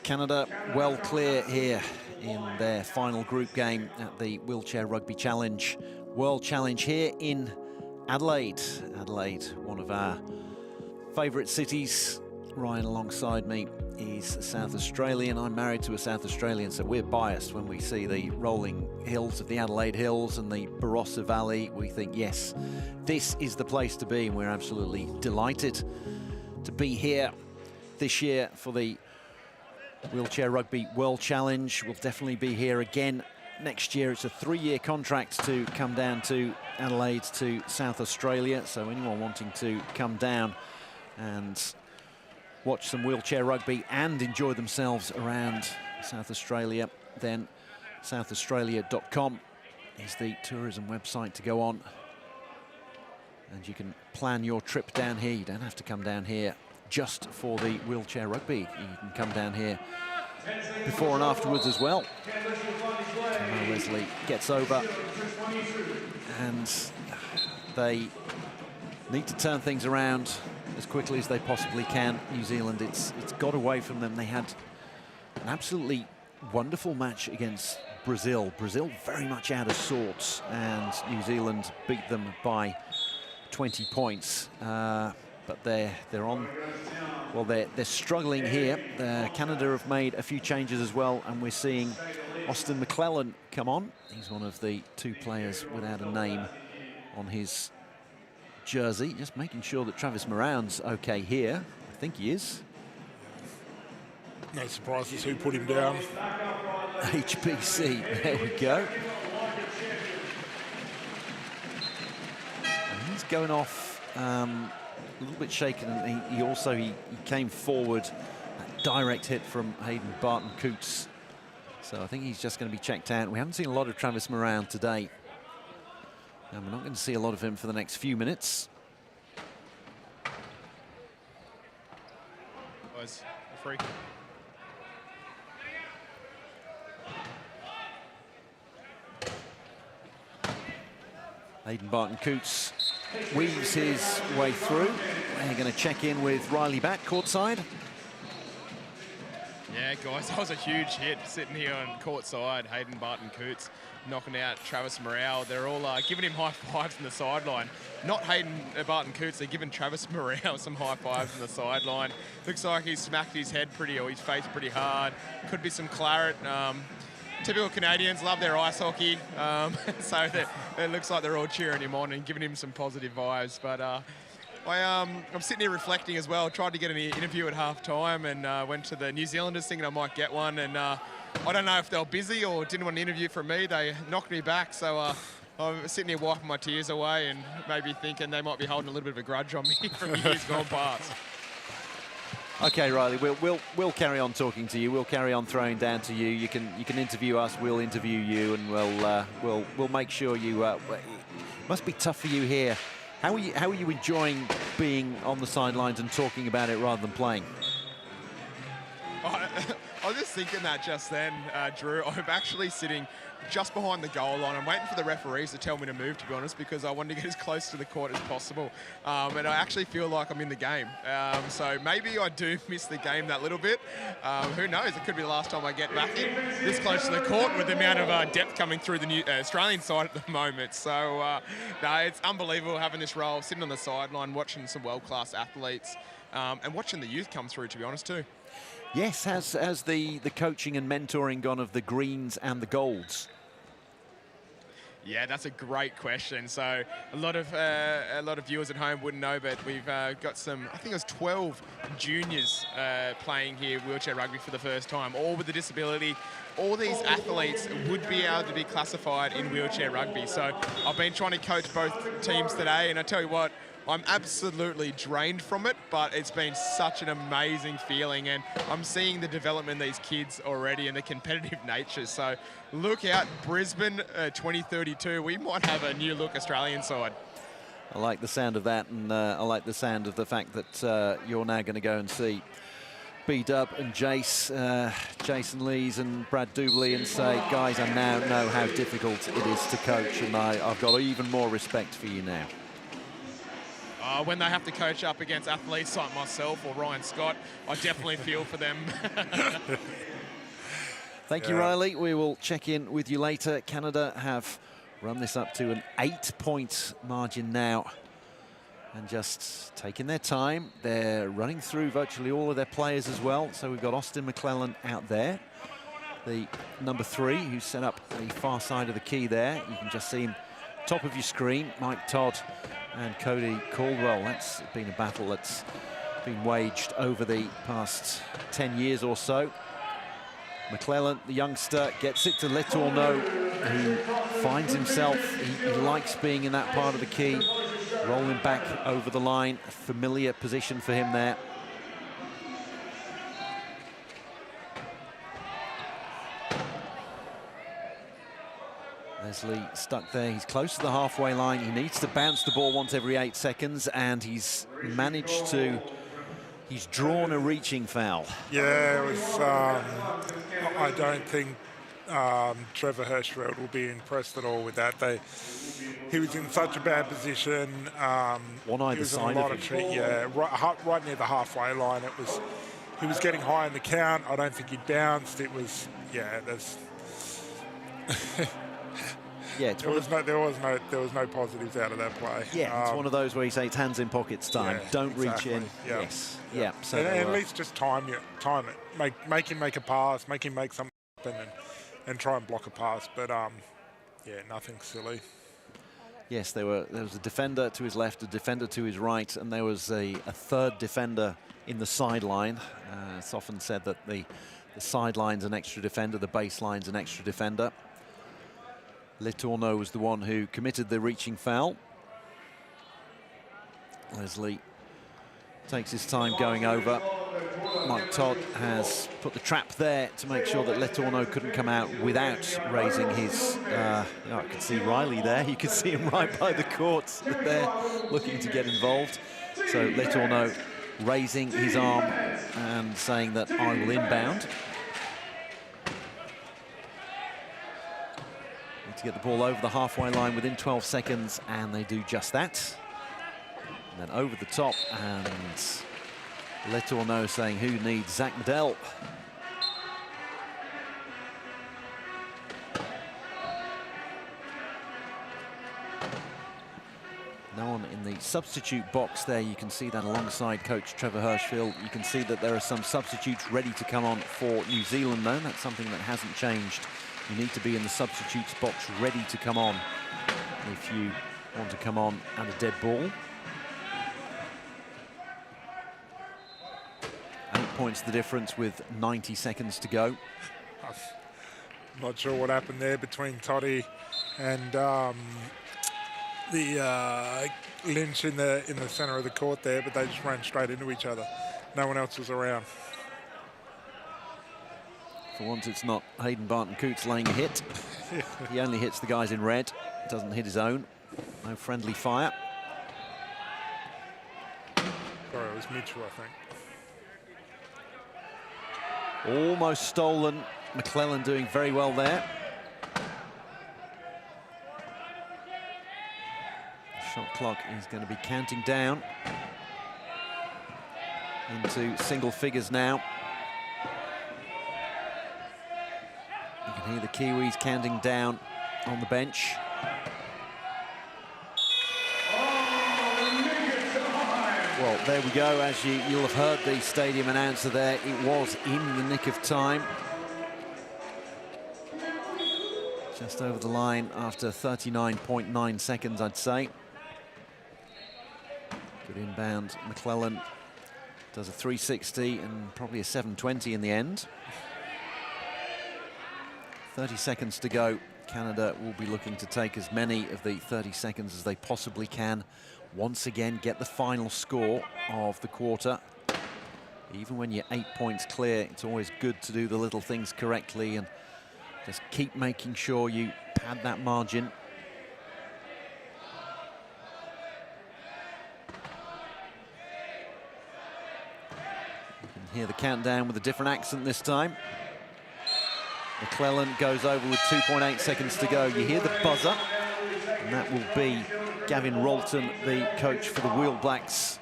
Canada well clear here in their final group game at the Wheelchair Rugby Challenge, World Challenge here in Adelaide. Adelaide, one of our favourite cities. Ryan alongside me is South Australian. I'm married to a South Australian, so we're biased when we see the rolling hills of the Adelaide Hills and the Barossa Valley. We think, yes, this is the place to be, and we're absolutely delighted to be here this year for the Wheelchair Rugby World Challenge. We'll definitely be here again next year. It's a 3-year contract to come down to Adelaide to South Australia, so anyone wanting to come down and watch some wheelchair rugby and enjoy themselves around South Australia, then southaustralia.com is the tourism website to go on. And you can plan your trip down here. You don't have to come down here just for the wheelchair rugby. You can come down here before and afterwards as well. Leslie gets over, and they need to turn things around as quickly as they possibly can. New Zealand, it's got away from them. They had an absolutely wonderful match against Brazil. Brazil very much out of sorts, and New Zealand beat them by 20 points. But they're on. Well, they're struggling here. Canada have made a few changes as well, and we're seeing Austin McClellan come on. He's one of the 2 players without a name on his jersey. Just making sure that Travis Moran's okay here. I think he is. No surprises who put him down. HPC, there we go. And he's going off a little bit shaken, and he also came forward. That direct hit from Hayden Barton-Coots. So I think he's just going to be checked out. We haven't seen a lot of Travis Moran today, and we're not going to see a lot of him for the next few minutes. Was free. Hayden Barton-Coots weaves his way through. We're going to check in with Riley Batt courtside. Yeah, guys, that was a huge hit sitting here on court side. Hayden Barton-Coots knocking out Travis Morale. They're all giving him high fives on the sideline. Not Hayden Barton-Coots, they're giving Travis Morale some high fives on the sideline. Looks like he smacked his head or his face pretty hard. Could be some claret. Typical Canadians love their ice hockey, so it looks like they're all cheering him on and giving him some positive vibes. But I'm sitting here reflecting as well. Tried to get an interview at half-time and went to the New Zealanders thinking I might get one. And I don't know if they were busy or didn't want an interview from me. They knocked me back, so I'm sitting here wiping my tears away and maybe thinking they might be holding a little bit of a grudge on me from years gone past. Okay, Riley, we'll carry on talking to you. We'll carry on throwing down to you. You can interview us. We'll interview you, and we'll make sure you. It must be tough for you here. How are you enjoying being on the sidelines and talking about it rather than playing? I was just thinking that just then, Drew. I'm actually sitting just behind the goal line. I'm waiting for the referees to tell me to move, to be honest, because I wanted to get as close to the court as possible. And I actually feel like I'm in the game. So maybe I do miss the game that little bit. Who knows? It could be the last time I get back in this close to the court with the amount of depth coming through the new Australian side at the moment. So, no, it's unbelievable having this role, sitting on the sideline, watching some world-class athletes, and watching the youth come through, to be honest, too. Yes, has the coaching and mentoring gone of the greens and the golds? Yeah, that's a great question. So a lot of viewers at home wouldn't know, but we've got some, I think it was 12 juniors playing here wheelchair rugby for the first time, all with a disability. All these athletes would be able to be classified in wheelchair rugby. So I've been trying to coach both teams today, and I tell you what, I'm absolutely drained from it, but it's been such an amazing feeling, and I'm seeing the development of these kids already and the competitive nature. So look out, Brisbane 2032. We might have a new look Australian side. I like the sound of that, and I like the sound of the fact that you're now going to go and see B-Dub and Jason Lees and Brad Dubley and say, guys, I now know how difficult it is to coach, and I've got even more respect for you now. When they have to coach up against athletes like myself or Ryan Scott, I definitely feel for them. Thank you, Riley. We will check in with you later. Canada have run this up to an 8-point margin now and just taking their time. They're running through virtually all of their players as well. So we've got Austin McClellan out there, the number 3, who's set up the far side of the key there. You can just see him top of your screen, Mike Todd and Cody Caldwell. That's been a battle that's been waged over the past 10 years or so. McClellan, the youngster, gets it to Letourneau, who finds himself, he likes being in that part of the key, rolling back over the line, a familiar position for him there. Leslie stuck there, he's close to the halfway line, he needs to bounce the ball once every 8 seconds, and he's managed to, he's drawn a reaching foul. Yeah, it was, I don't think Trevor Hirschfeld will be impressed at all with that. He was in such a bad position. One either side of him. Yeah, right near the halfway line. He was getting high in the count. I don't think he bounced. It was, yeah, there's... Yeah, there was no positives out of that play. Yeah, it's one of those where you say it's hands in pockets time. Yeah, don't exactly. reach in. Yeah. Yes. Yeah. So and at least just time it. Make him make a pass. Make him make something happen, and try and block a pass. But yeah, nothing silly. Yes, there was a defender to his left, a defender to his right, and there was a third defender in the sideline. It's often said that the sideline's an extra defender, the baseline's an extra defender. Letourneau was the one who committed the reaching foul. Leslie takes his time going over. Mike Todd has put the trap there to make sure that Letourneau couldn't come out without raising his... I could see Riley there. You could see him right by the courts there, looking to get involved. So Letourneau raising his arm and saying that I will inbound. To get the ball over the halfway line within 12 seconds, and they do just that. And then over the top, and Letourneau saying who needs Zach Medell. No one in the substitute box there. You can see that alongside coach Trevor Hirschfeld. You can see that there are some substitutes ready to come on for New Zealand, though. That's something that hasn't changed. You need to be in the substitutes box ready to come on if you want to come on at a dead ball. 8 points the difference with 90 seconds to go. I'm not sure what happened there between Toddy and Lynch in the centre of the court there, but they just ran straight into each other. No one else was around. For once, it's not Hayden Barton-Coots laying a hit. He only hits the guys in red, doesn't hit his own. No friendly fire. Sorry, it was Mitchell, I think. Almost stolen. McClellan doing very well there. Shot clock is going to be counting down into single figures now. You can hear the Kiwis counting down on the bench. Well, there we go. As you'll have heard the stadium announcer there, it was in the nick of time. Just over the line after 39.9 seconds, I'd say. Good inbound. McClellan does a 360 and probably a 720 in the end. 30 seconds to go. Canada will be looking to take as many of the 30 seconds as they possibly can. Once again, get the final score of the quarter. Even when you're 8 points clear, it's always good to do the little things correctly and just keep making sure you pad that margin. You can hear the countdown with a different accent this time. McClellan goes over with 2.8 seconds to go. You hear the buzzer, and that will be Gavin Rolton, the coach for the Wheel Blacks,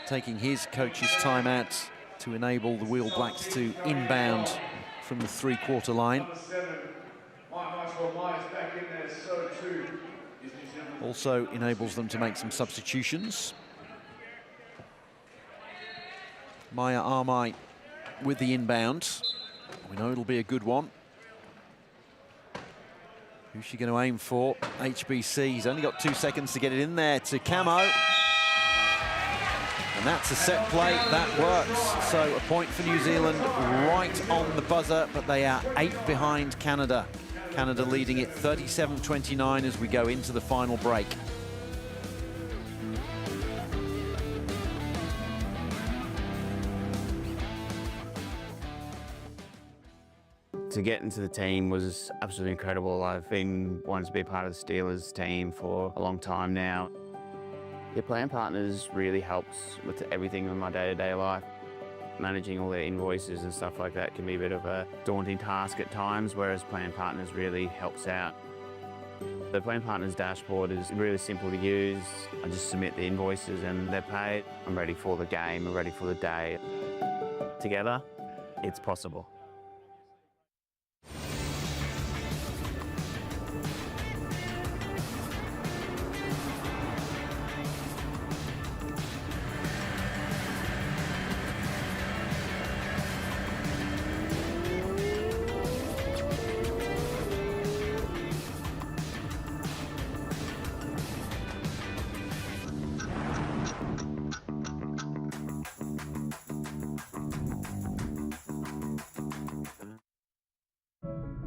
taking his coach's timeout to enable the Wheel Blacks to inbound from the three-quarter line. Number 7, Mike Maxwell is back in there, so too is New Zealand. Also enables them to make some substitutions. Maya Armai with the inbound. We know it'll be a good one. Who's she going to aim for? HBC. He's only got 2 seconds to get it in there to Camo. And that's a set play. That works. So a point for New Zealand right on the buzzer, but they are 8 behind Canada. Canada leading it 37-29 as we go into the final break. To get into the team was absolutely incredible. I've been wanting to be part of the Steelers team for a long time now. Your playing partners really helps with everything in my day-to-day life. Managing all their invoices and stuff like that can be a bit of a daunting task at times, whereas playing partners really helps out. The playing partners dashboard is really simple to use. I just submit the invoices and they're paid. I'm ready for the game, I'm ready for the day. Together, it's possible.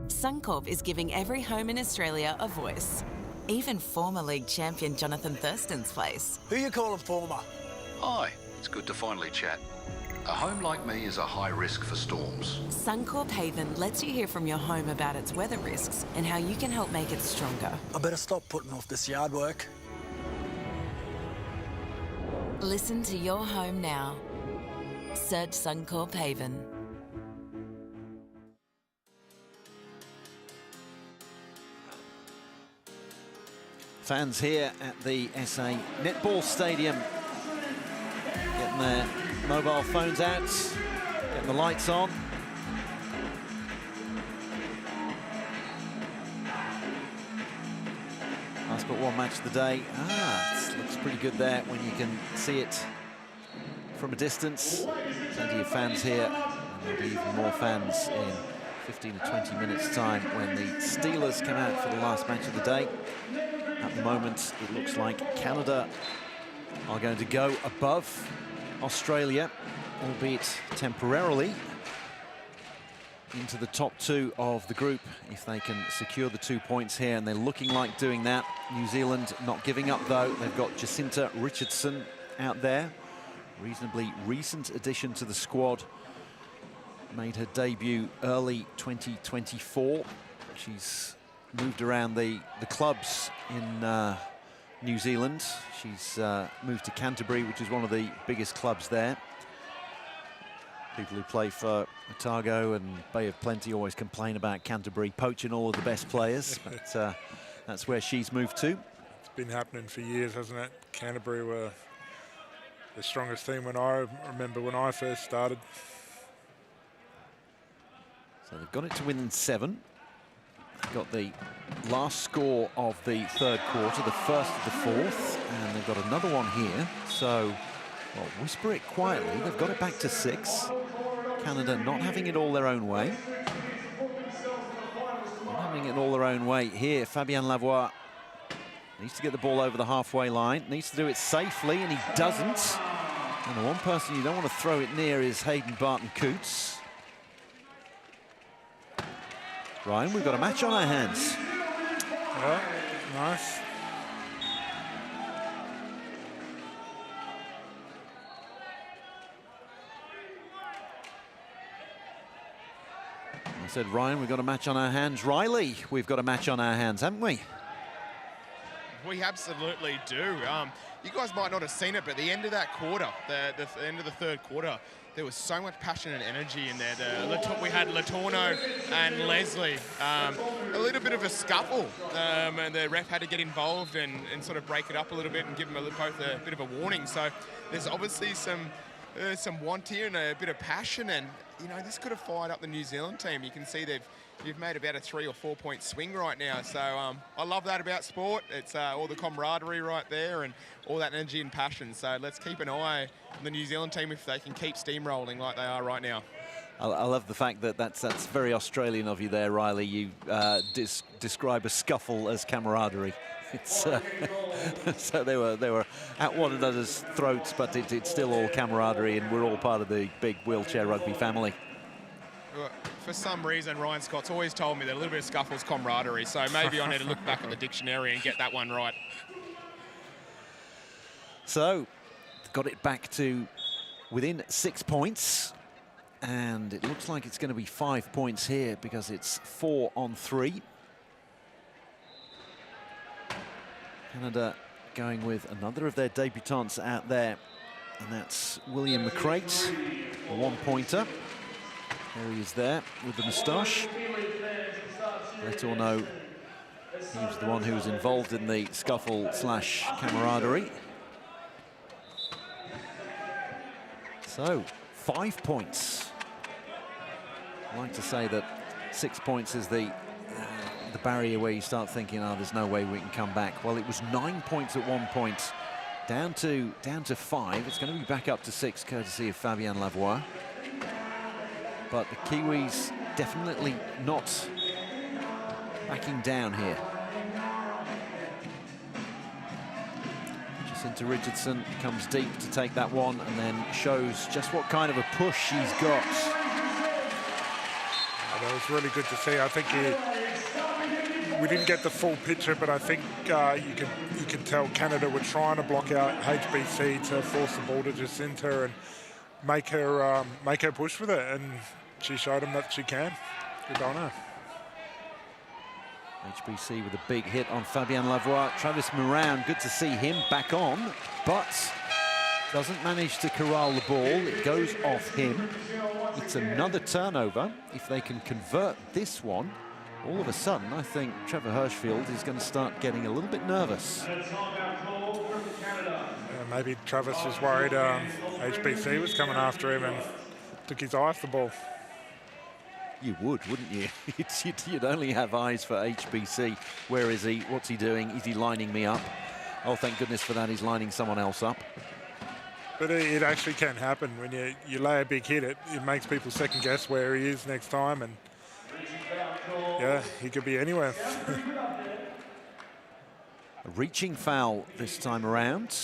Suncorp is giving every home in Australia a voice. Even former league champion Jonathan Thurston's place. Who you calling former? Hi, it's good to finally chat. A home like me is a high risk for storms. Suncorp Haven lets you hear from your home about its weather risks and how you can help make it stronger. I better stop putting off this yard work. Listen to your home now. Search Suncorp Haven. Fans here at the SA Netball Stadium getting their mobile phones out, getting the lights on. Last but one match of the day. It looks pretty good there when you can see it from a distance. Plenty of fans here, and there'll be even more fans in 15 to 20 minutes time when the Steelers come out for the last match of the day. At the moment, it looks like Canada are going to go above Australia, albeit temporarily, into the top 2 of the group if they can secure the 2 points here, and they're looking like doing that. New Zealand not giving up, though. They've got Jacinta Richardson out there, reasonably recent addition to the squad. Made her debut early 2024. She's moved around the clubs in New Zealand. She's moved to Canterbury, which is one of the biggest clubs there. People who play for Otago and Bay of Plenty always complain about Canterbury poaching all of the best players, but that's where she's moved to. It's been happening for years, hasn't it? Canterbury were the strongest team when I remember when I first started. So they've got it to within 7. Got the last score of the third quarter, the first of the fourth, and they've got another one here. So, well, whisper it quietly. They've got it back to 6. Canada not having it all their own way. Not having it all their own way here. Fabien Lavoie needs to get the ball over the halfway line. Needs to do it safely, and he doesn't. And the one person you don't want to throw it near is Hayden Barton-Coots. Ryan, we've got a match on our hands. Yeah, nice. I said, Ryan, we've got a match on our hands. Riley, we've got a match on our hands, haven't we? We absolutely do. You guys might not have seen it, but the end of that quarter, the end of the third quarter, there was so much passion and energy in there. We had Latorno and Leslie. A little bit of a scuffle, and the ref had to get involved and sort of break it up a little bit and give them both a bit of a warning. So there's obviously some want here and a bit of passion, and you know, this could have fired up the New Zealand team. You can see you've made about a 3 or 4 point swing right now. So I love that about sport. It's all the camaraderie right there and all that energy and passion. So let's keep an eye on the New Zealand team if they can keep steamrolling like they are right now. I love the fact that that's very Australian of you there, Riley. You describe a scuffle as camaraderie. It's, so they were at one another's throats, but it's still all camaraderie, and we're all part of the big wheelchair rugby family. For some reason, Ryan Scott's always told me that a little bit of scuffle is camaraderie, so maybe I need to look back at the dictionary and get that one right. So, got it back to within 6 points, and it looks like it's going to be 5 points here because it's 4 on 3. Canada going with another of their debutants out there, and that's William McCrate, a one-pointer. There he is there with the moustache. Let all know he was the one who was involved in the scuffle slash camaraderie. So, 5 points. I like to say that 6 points is the barrier where you start thinking, oh, there's no way we can come back. Well, it was 9 points at one point, down to 5. It's going to be back up to 6, courtesy of Fabien Lavoie. But the Kiwis definitely not backing down here. Jacinta Richardson comes deep to take that one and then shows just what kind of a push she's got. That was really good to see. I think we didn't get the full picture, but I think you can tell Canada were trying to block out HBC to force the ball to Jacinta and make her push with it, and she showed them that she can. Good on her. HBC with a big hit on Fabien Lavoie. Travis Moran, good to see him back on, but doesn't manage to corral the ball. It goes off him. It's another turnover. If they can convert this one, all of a sudden, I think Trevor Hirschfield is going to start getting a little bit nervous. Maybe Travis was worried HBC was coming after him and took his eye off the ball. You would, wouldn't you? You'd only have eyes for HBC. Where is he? What's he doing? Is he lining me up? Oh, thank goodness for that. He's lining someone else up. But it actually can happen. When you lay a big hit, it makes people second guess where he is next time. And yeah, he could be anywhere. A reaching foul this time around.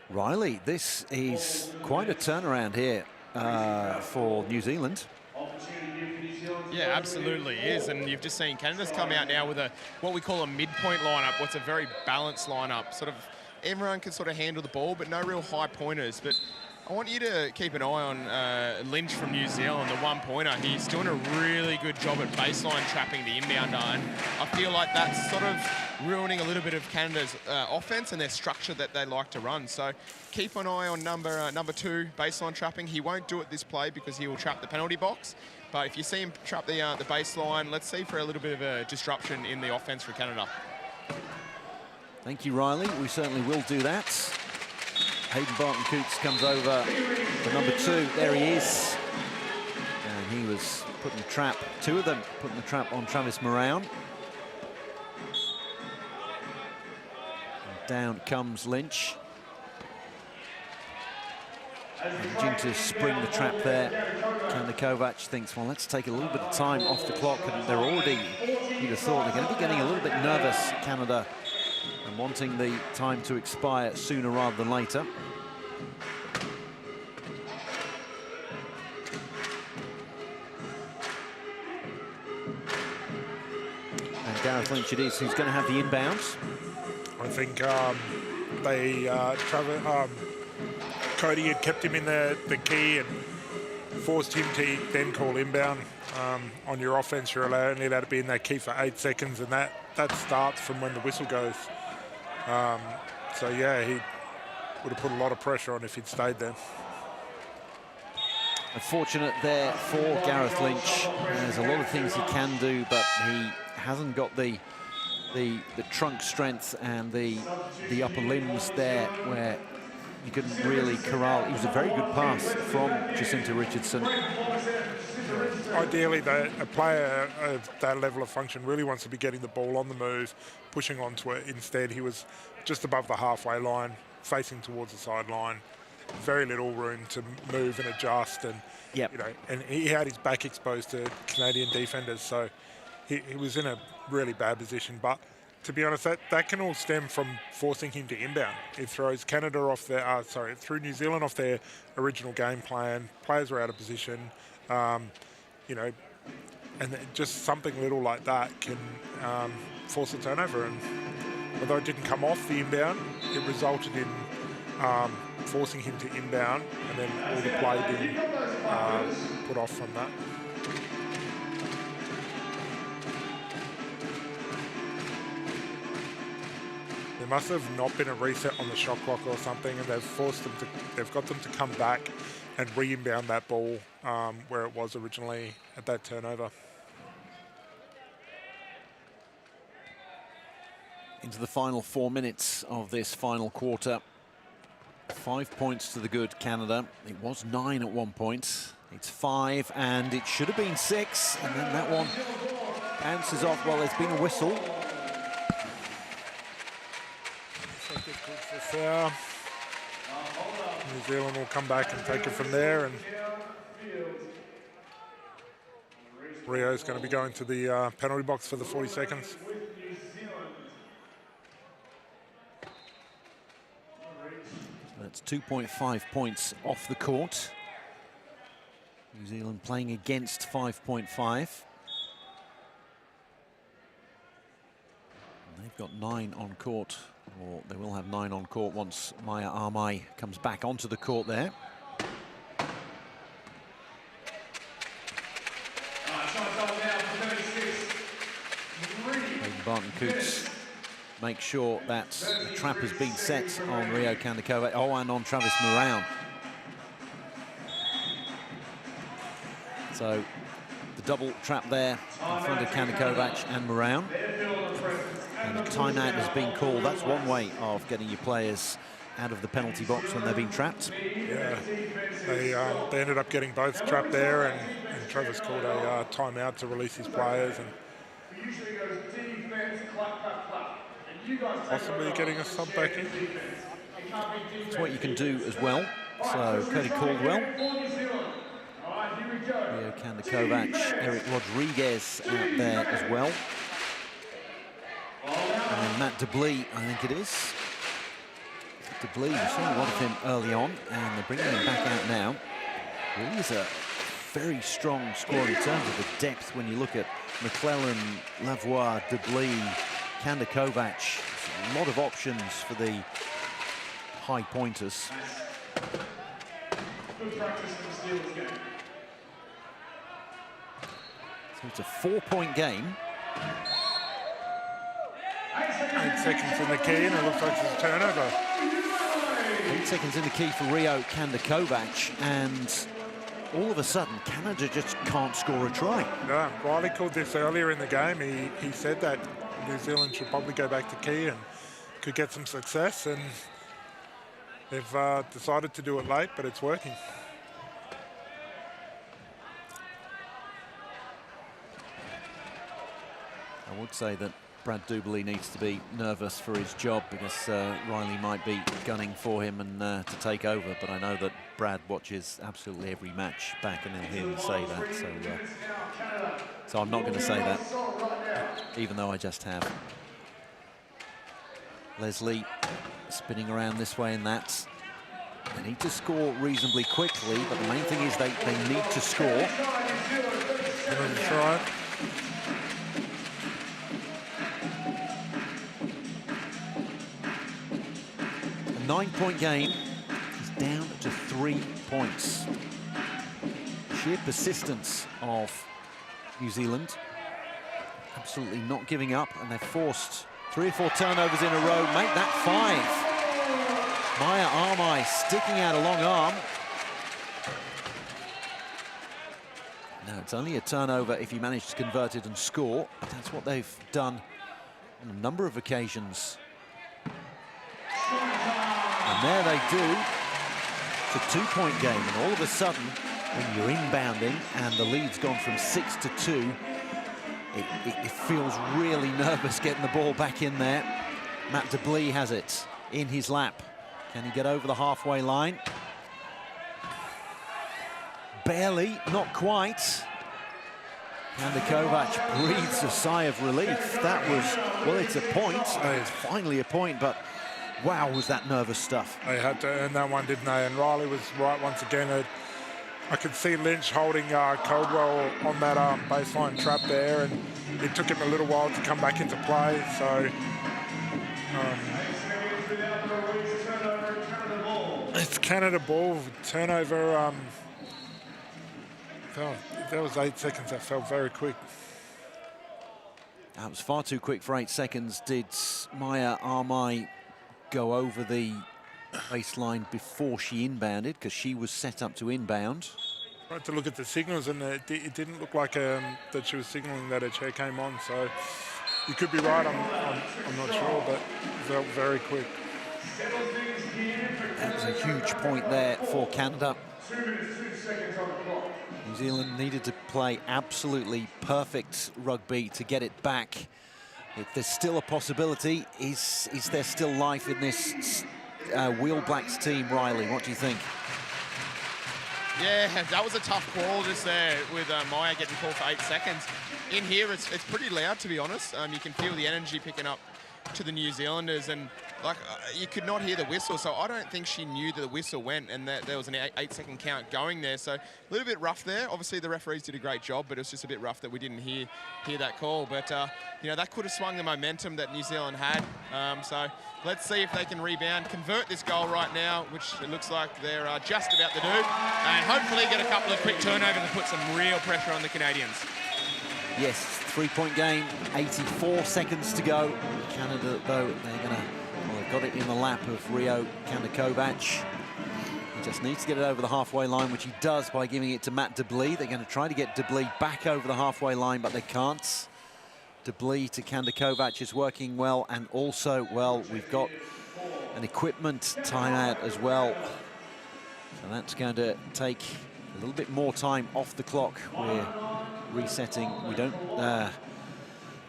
Riley, this is quite a turnaround here for New Zealand. Yeah, absolutely is. And you've just seen Canada's come out now with what we call a midpoint lineup, what's a very balanced lineup. Sort of everyone can sort of handle the ball, but no real high pointers. But I want you to keep an eye on Lynch from New Zealand, the one-pointer. He's doing a really good job at baseline trapping the inbounder, and I feel like that's sort of ruining a little bit of Canada's offense and their structure that they like to run. So keep an eye on number 2, baseline trapping. He won't do it this play because he will trap the penalty box. But if you see him trap the baseline, let's see for a little bit of a disruption in the offense for Canada. Thank you, Riley. We certainly will do that. Hayden Barton-Coots comes over for number 2. There he is. And he was putting the trap, 2 of them, putting the trap on Travis Moran. And down comes Lynch. Managing to spring the trap there. Kanda Kovac thinks, well, let's take a little bit of time off the clock. And they're already, you'd have thought, they're going to be getting a little bit nervous, Canada, and wanting the time to expire sooner rather than later. And Gareth Lynch it is who's going to have the inbounds. I think Cody had kept him in the key and forced him to then call inbound. On your offense, you're only allowed to be in that key for 8 seconds, and that starts from when the whistle goes. So yeah, he would have put a lot of pressure on if he'd stayed there. Unfortunate there for Gareth Lynch. There's a lot of things he can do, but he hasn't got the trunk strength and the upper limbs there where you couldn't really corral. It was a very good pass from Jacinta Richardson. Ideally, a player of that level of function really wants to be getting the ball on the move, pushing onto it. Instead, he was just above the halfway line, facing towards the sideline. Very little room to move and adjust, and yep. you know, and he had his back exposed to Canadian defenders, so he was in a really bad position. But to be honest, that can all stem from forcing him to inbound. It throws Canada off their, it threw New Zealand off their original game plan. Players were out of position, you know, and just something little like that can force a turnover. And although it didn't come off the inbound, it resulted in forcing him to inbound, and then all the play being put off from that. There must have not been a reset on the shot clock or something, and they've got them to come back and re-inbound that ball where it was originally at that turnover. Into the final 4 minutes of this final quarter. 5 points to the good, Canada. It was 9 at one point. It's 5, and it should have been 6, and then that one bounces off. Well, there's been a whistle. New Zealand will come back and take it from there, and Rio's going to be going to the penalty box for the 40 seconds. That's 2.5 points off the court. New Zealand playing against 5.5. They've got 9 on court, or they will have 9 on court once Maya Armai comes back onto the court there. Barton Coots make sure that the trap has been set on Rio Kandikovac. Oh, and on Travis Moran. So the double trap there in front of Kandikovac and Moran. And a timeout has been called. That's one way of getting your players out of the penalty box when they've been trapped. Yeah, they ended up getting both trapped there, and Travis called a timeout to release his players, and possibly getting a sub back in. That's what you can do as well. So Cody Caldwell, Rio Kandikovac, Eric Rodriguez out there as well. And then Matt DeBlee, I think it is. DeBlee, we saw a lot of him early on, and they're bringing him back out now. Really is a very strong squad in terms of the depth when you look at McClellan, Lavoie, DeBlee, Kandikovac. A lot of options for the high pointers. So it's a 4-point game. 8 seconds in the key, and it looks like it's a turnover. 8 seconds in the key for Rio Kandikovac, and all of a sudden, Canada just can't score a try. No, Riley called this earlier in the game. He said that New Zealand should probably go back to key and could get some success, and they've decided to do it late, but it's working. I would say that Brad Duberly needs to be nervous for his job, because Riley might be gunning for him and to take over, but I know that Brad watches absolutely every match back, and he'll hear me say that, so I'm not going to say that, even though I just have. Leslie spinning around this way and that. They need to score reasonably quickly, but the main thing is they need to score. Try. A 9-point game is down to 3 points. Sheer persistence of New Zealand. Absolutely not giving up, and they've forced 3 or 4 turnovers in a row. Make that 5. Maya Armai sticking out a long arm. No, it's only a turnover if you manage to convert it and score, but that's what they've done on a number of occasions. And there they do. It's a 2-point game, and all of a sudden, when you're inbounding and the lead's gone from 6 to 2, it feels really nervous getting the ball back in there. Matt DeBlee has it in his lap. Can he get over the halfway line? Barely, not quite. Canada Kovac breathes a sigh of relief. That was, well, it's a point. It's finally a point, but wow, was that nervous stuff. They had to earn that one, didn't they? And Riley was right once again. I could see Lynch holding Caldwell on that baseline trap there, and it took him a little while to come back into play. So it's Canada ball, turnover. That was 8 seconds. That felt very quick. That was far too quick for 8 seconds. Did Maya Armai go over the baseline before she inbounded, because she was set up to inbound? Tried to look at the signals, and it didn't look like that she was signaling that her chair came on. So you could be right. I'm not sure, but it felt very quick. That was a huge point there for Canada. New Zealand needed to play absolutely perfect rugby to get it back. If there's still a possibility, is there still life in this Wheel Blacks team, Riley? What do you think? Yeah, that was a tough call just there with Maya getting called for 8 seconds. In here, it's pretty loud, to be honest. You can feel the energy picking up to the New Zealanders, and like you could not hear the whistle, so I don't think she knew that the whistle went and that there was an 8-second count going there. So a little bit rough there. Obviously the referees did a great job, but it was just a bit rough that we didn't hear that call. But you know, that could have swung the momentum that New Zealand had. So let's see if they can rebound, convert this goal right now, which it looks like they're just about to do, and hopefully get a couple of quick turnovers and put some real pressure on the Canadians. Yes, 3-point game, 84 seconds to go. Canada, though, they've got it in the lap of Rio Kandakovac. He just needs to get it over the halfway line, which he does by giving it to Matt DeBlee. They're going to try to get DeBlee back over the halfway line, but they can't. DeBlee to Kandakovac is working well, and also, well, we've got an equipment timeout as well. So that's going to take a little bit more time off the clock. We're resetting. We don't,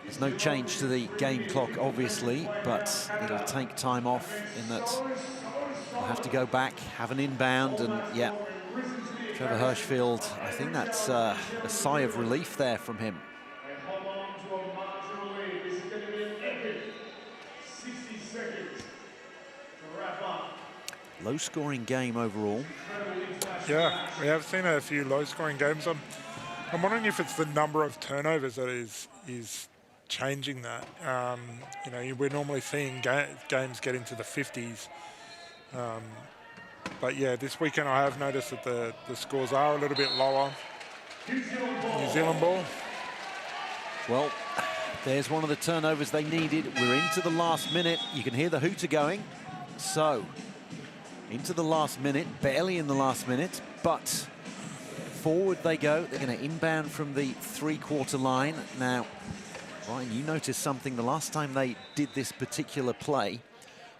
there's no change to the game clock, obviously, but it'll take time off in that we'll have to go back, have an inbound, and yeah, Trevor Hirschfield, I think that's a sigh of relief there from him. Low-scoring game overall. Yeah, we have seen a few low-scoring games. I'm wondering if it's the number of turnovers that is changing that. You know, we're normally seeing games get into the 50s. But yeah, this weekend I have noticed that the scores are a little bit lower. New Zealand ball. Well, there's one of the turnovers they needed. We're into the last minute. You can hear the hooter going. So, into the last minute, barely in the last minute, but forward they go. They're going to inbound from the three-quarter line. Now, Ryan, you noticed something the last time they did this particular play.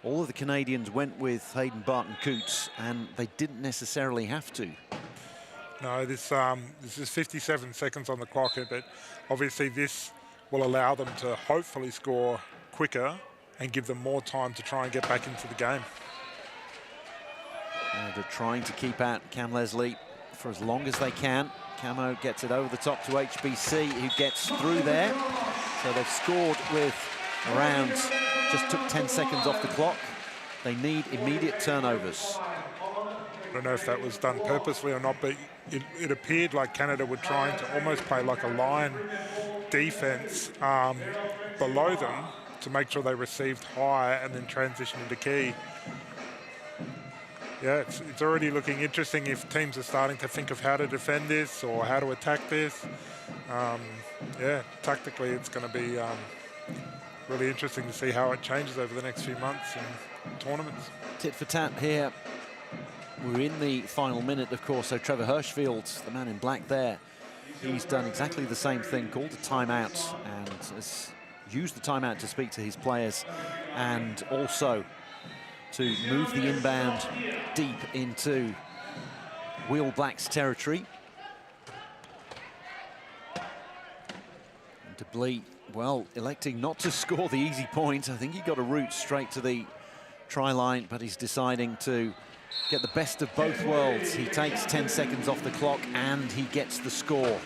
All of the Canadians went with Hayden Barton-Coots, and they didn't necessarily have to. No, this is 57 seconds on the clock, but obviously this will allow them to hopefully score quicker and give them more time to try and get back into the game. They're trying to keep out Cam Leslie for as long as they can. Camo gets it over the top to HBC, who gets through there. So they've scored with around, just took 10 seconds off the clock. They need immediate turnovers. I don't know if that was done purposely or not, but it appeared like Canada were trying to almost play like a line defense below them to make sure they received high and then transition into key. Yeah, it's already looking interesting if teams are starting to think of how to defend this or how to attack this. Yeah, tactically it's going to be really interesting to see how it changes over the next few months and tournaments. Tit for tat here. We're in the final minute, of course, so Trevor Hirschfield, the man in black there, he's done exactly the same thing, called a timeout and has used the timeout to speak to his players and also to move the inbound deep into Wheel Blacks territory. And Deblee, well, electing not to score the easy point. I think he got a route straight to the try line, but he's deciding to get the best of both worlds. He takes 10 seconds off the clock and he gets the score.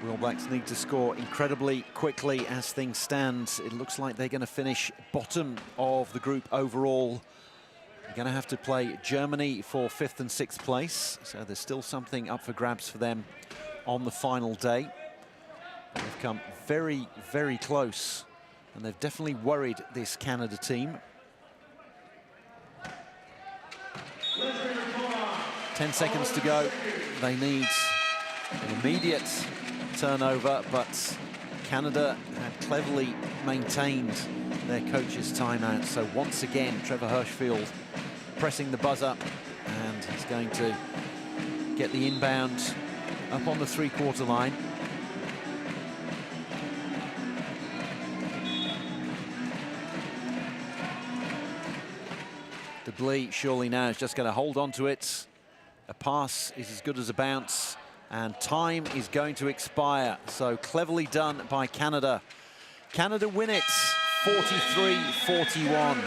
Wheel Blacks need to score incredibly quickly as things stand. It looks like they're going to finish bottom of the group overall. They're going to have to play Germany for 5th and 6th place, so there's still something up for grabs for them on the final day. They've come very, very close, and they've definitely worried this Canada team. 10 seconds to go. They need an immediate turnover, but Canada had cleverly maintained their coach's timeout. So once again, Trevor Hirschfield pressing the buzzer, and he's going to get the inbound up on the three-quarter line. Deblee surely now is just going to hold on to it. A pass is as good as a bounce, and time is going to expire. So cleverly done by Canada. Canada win it 43-41.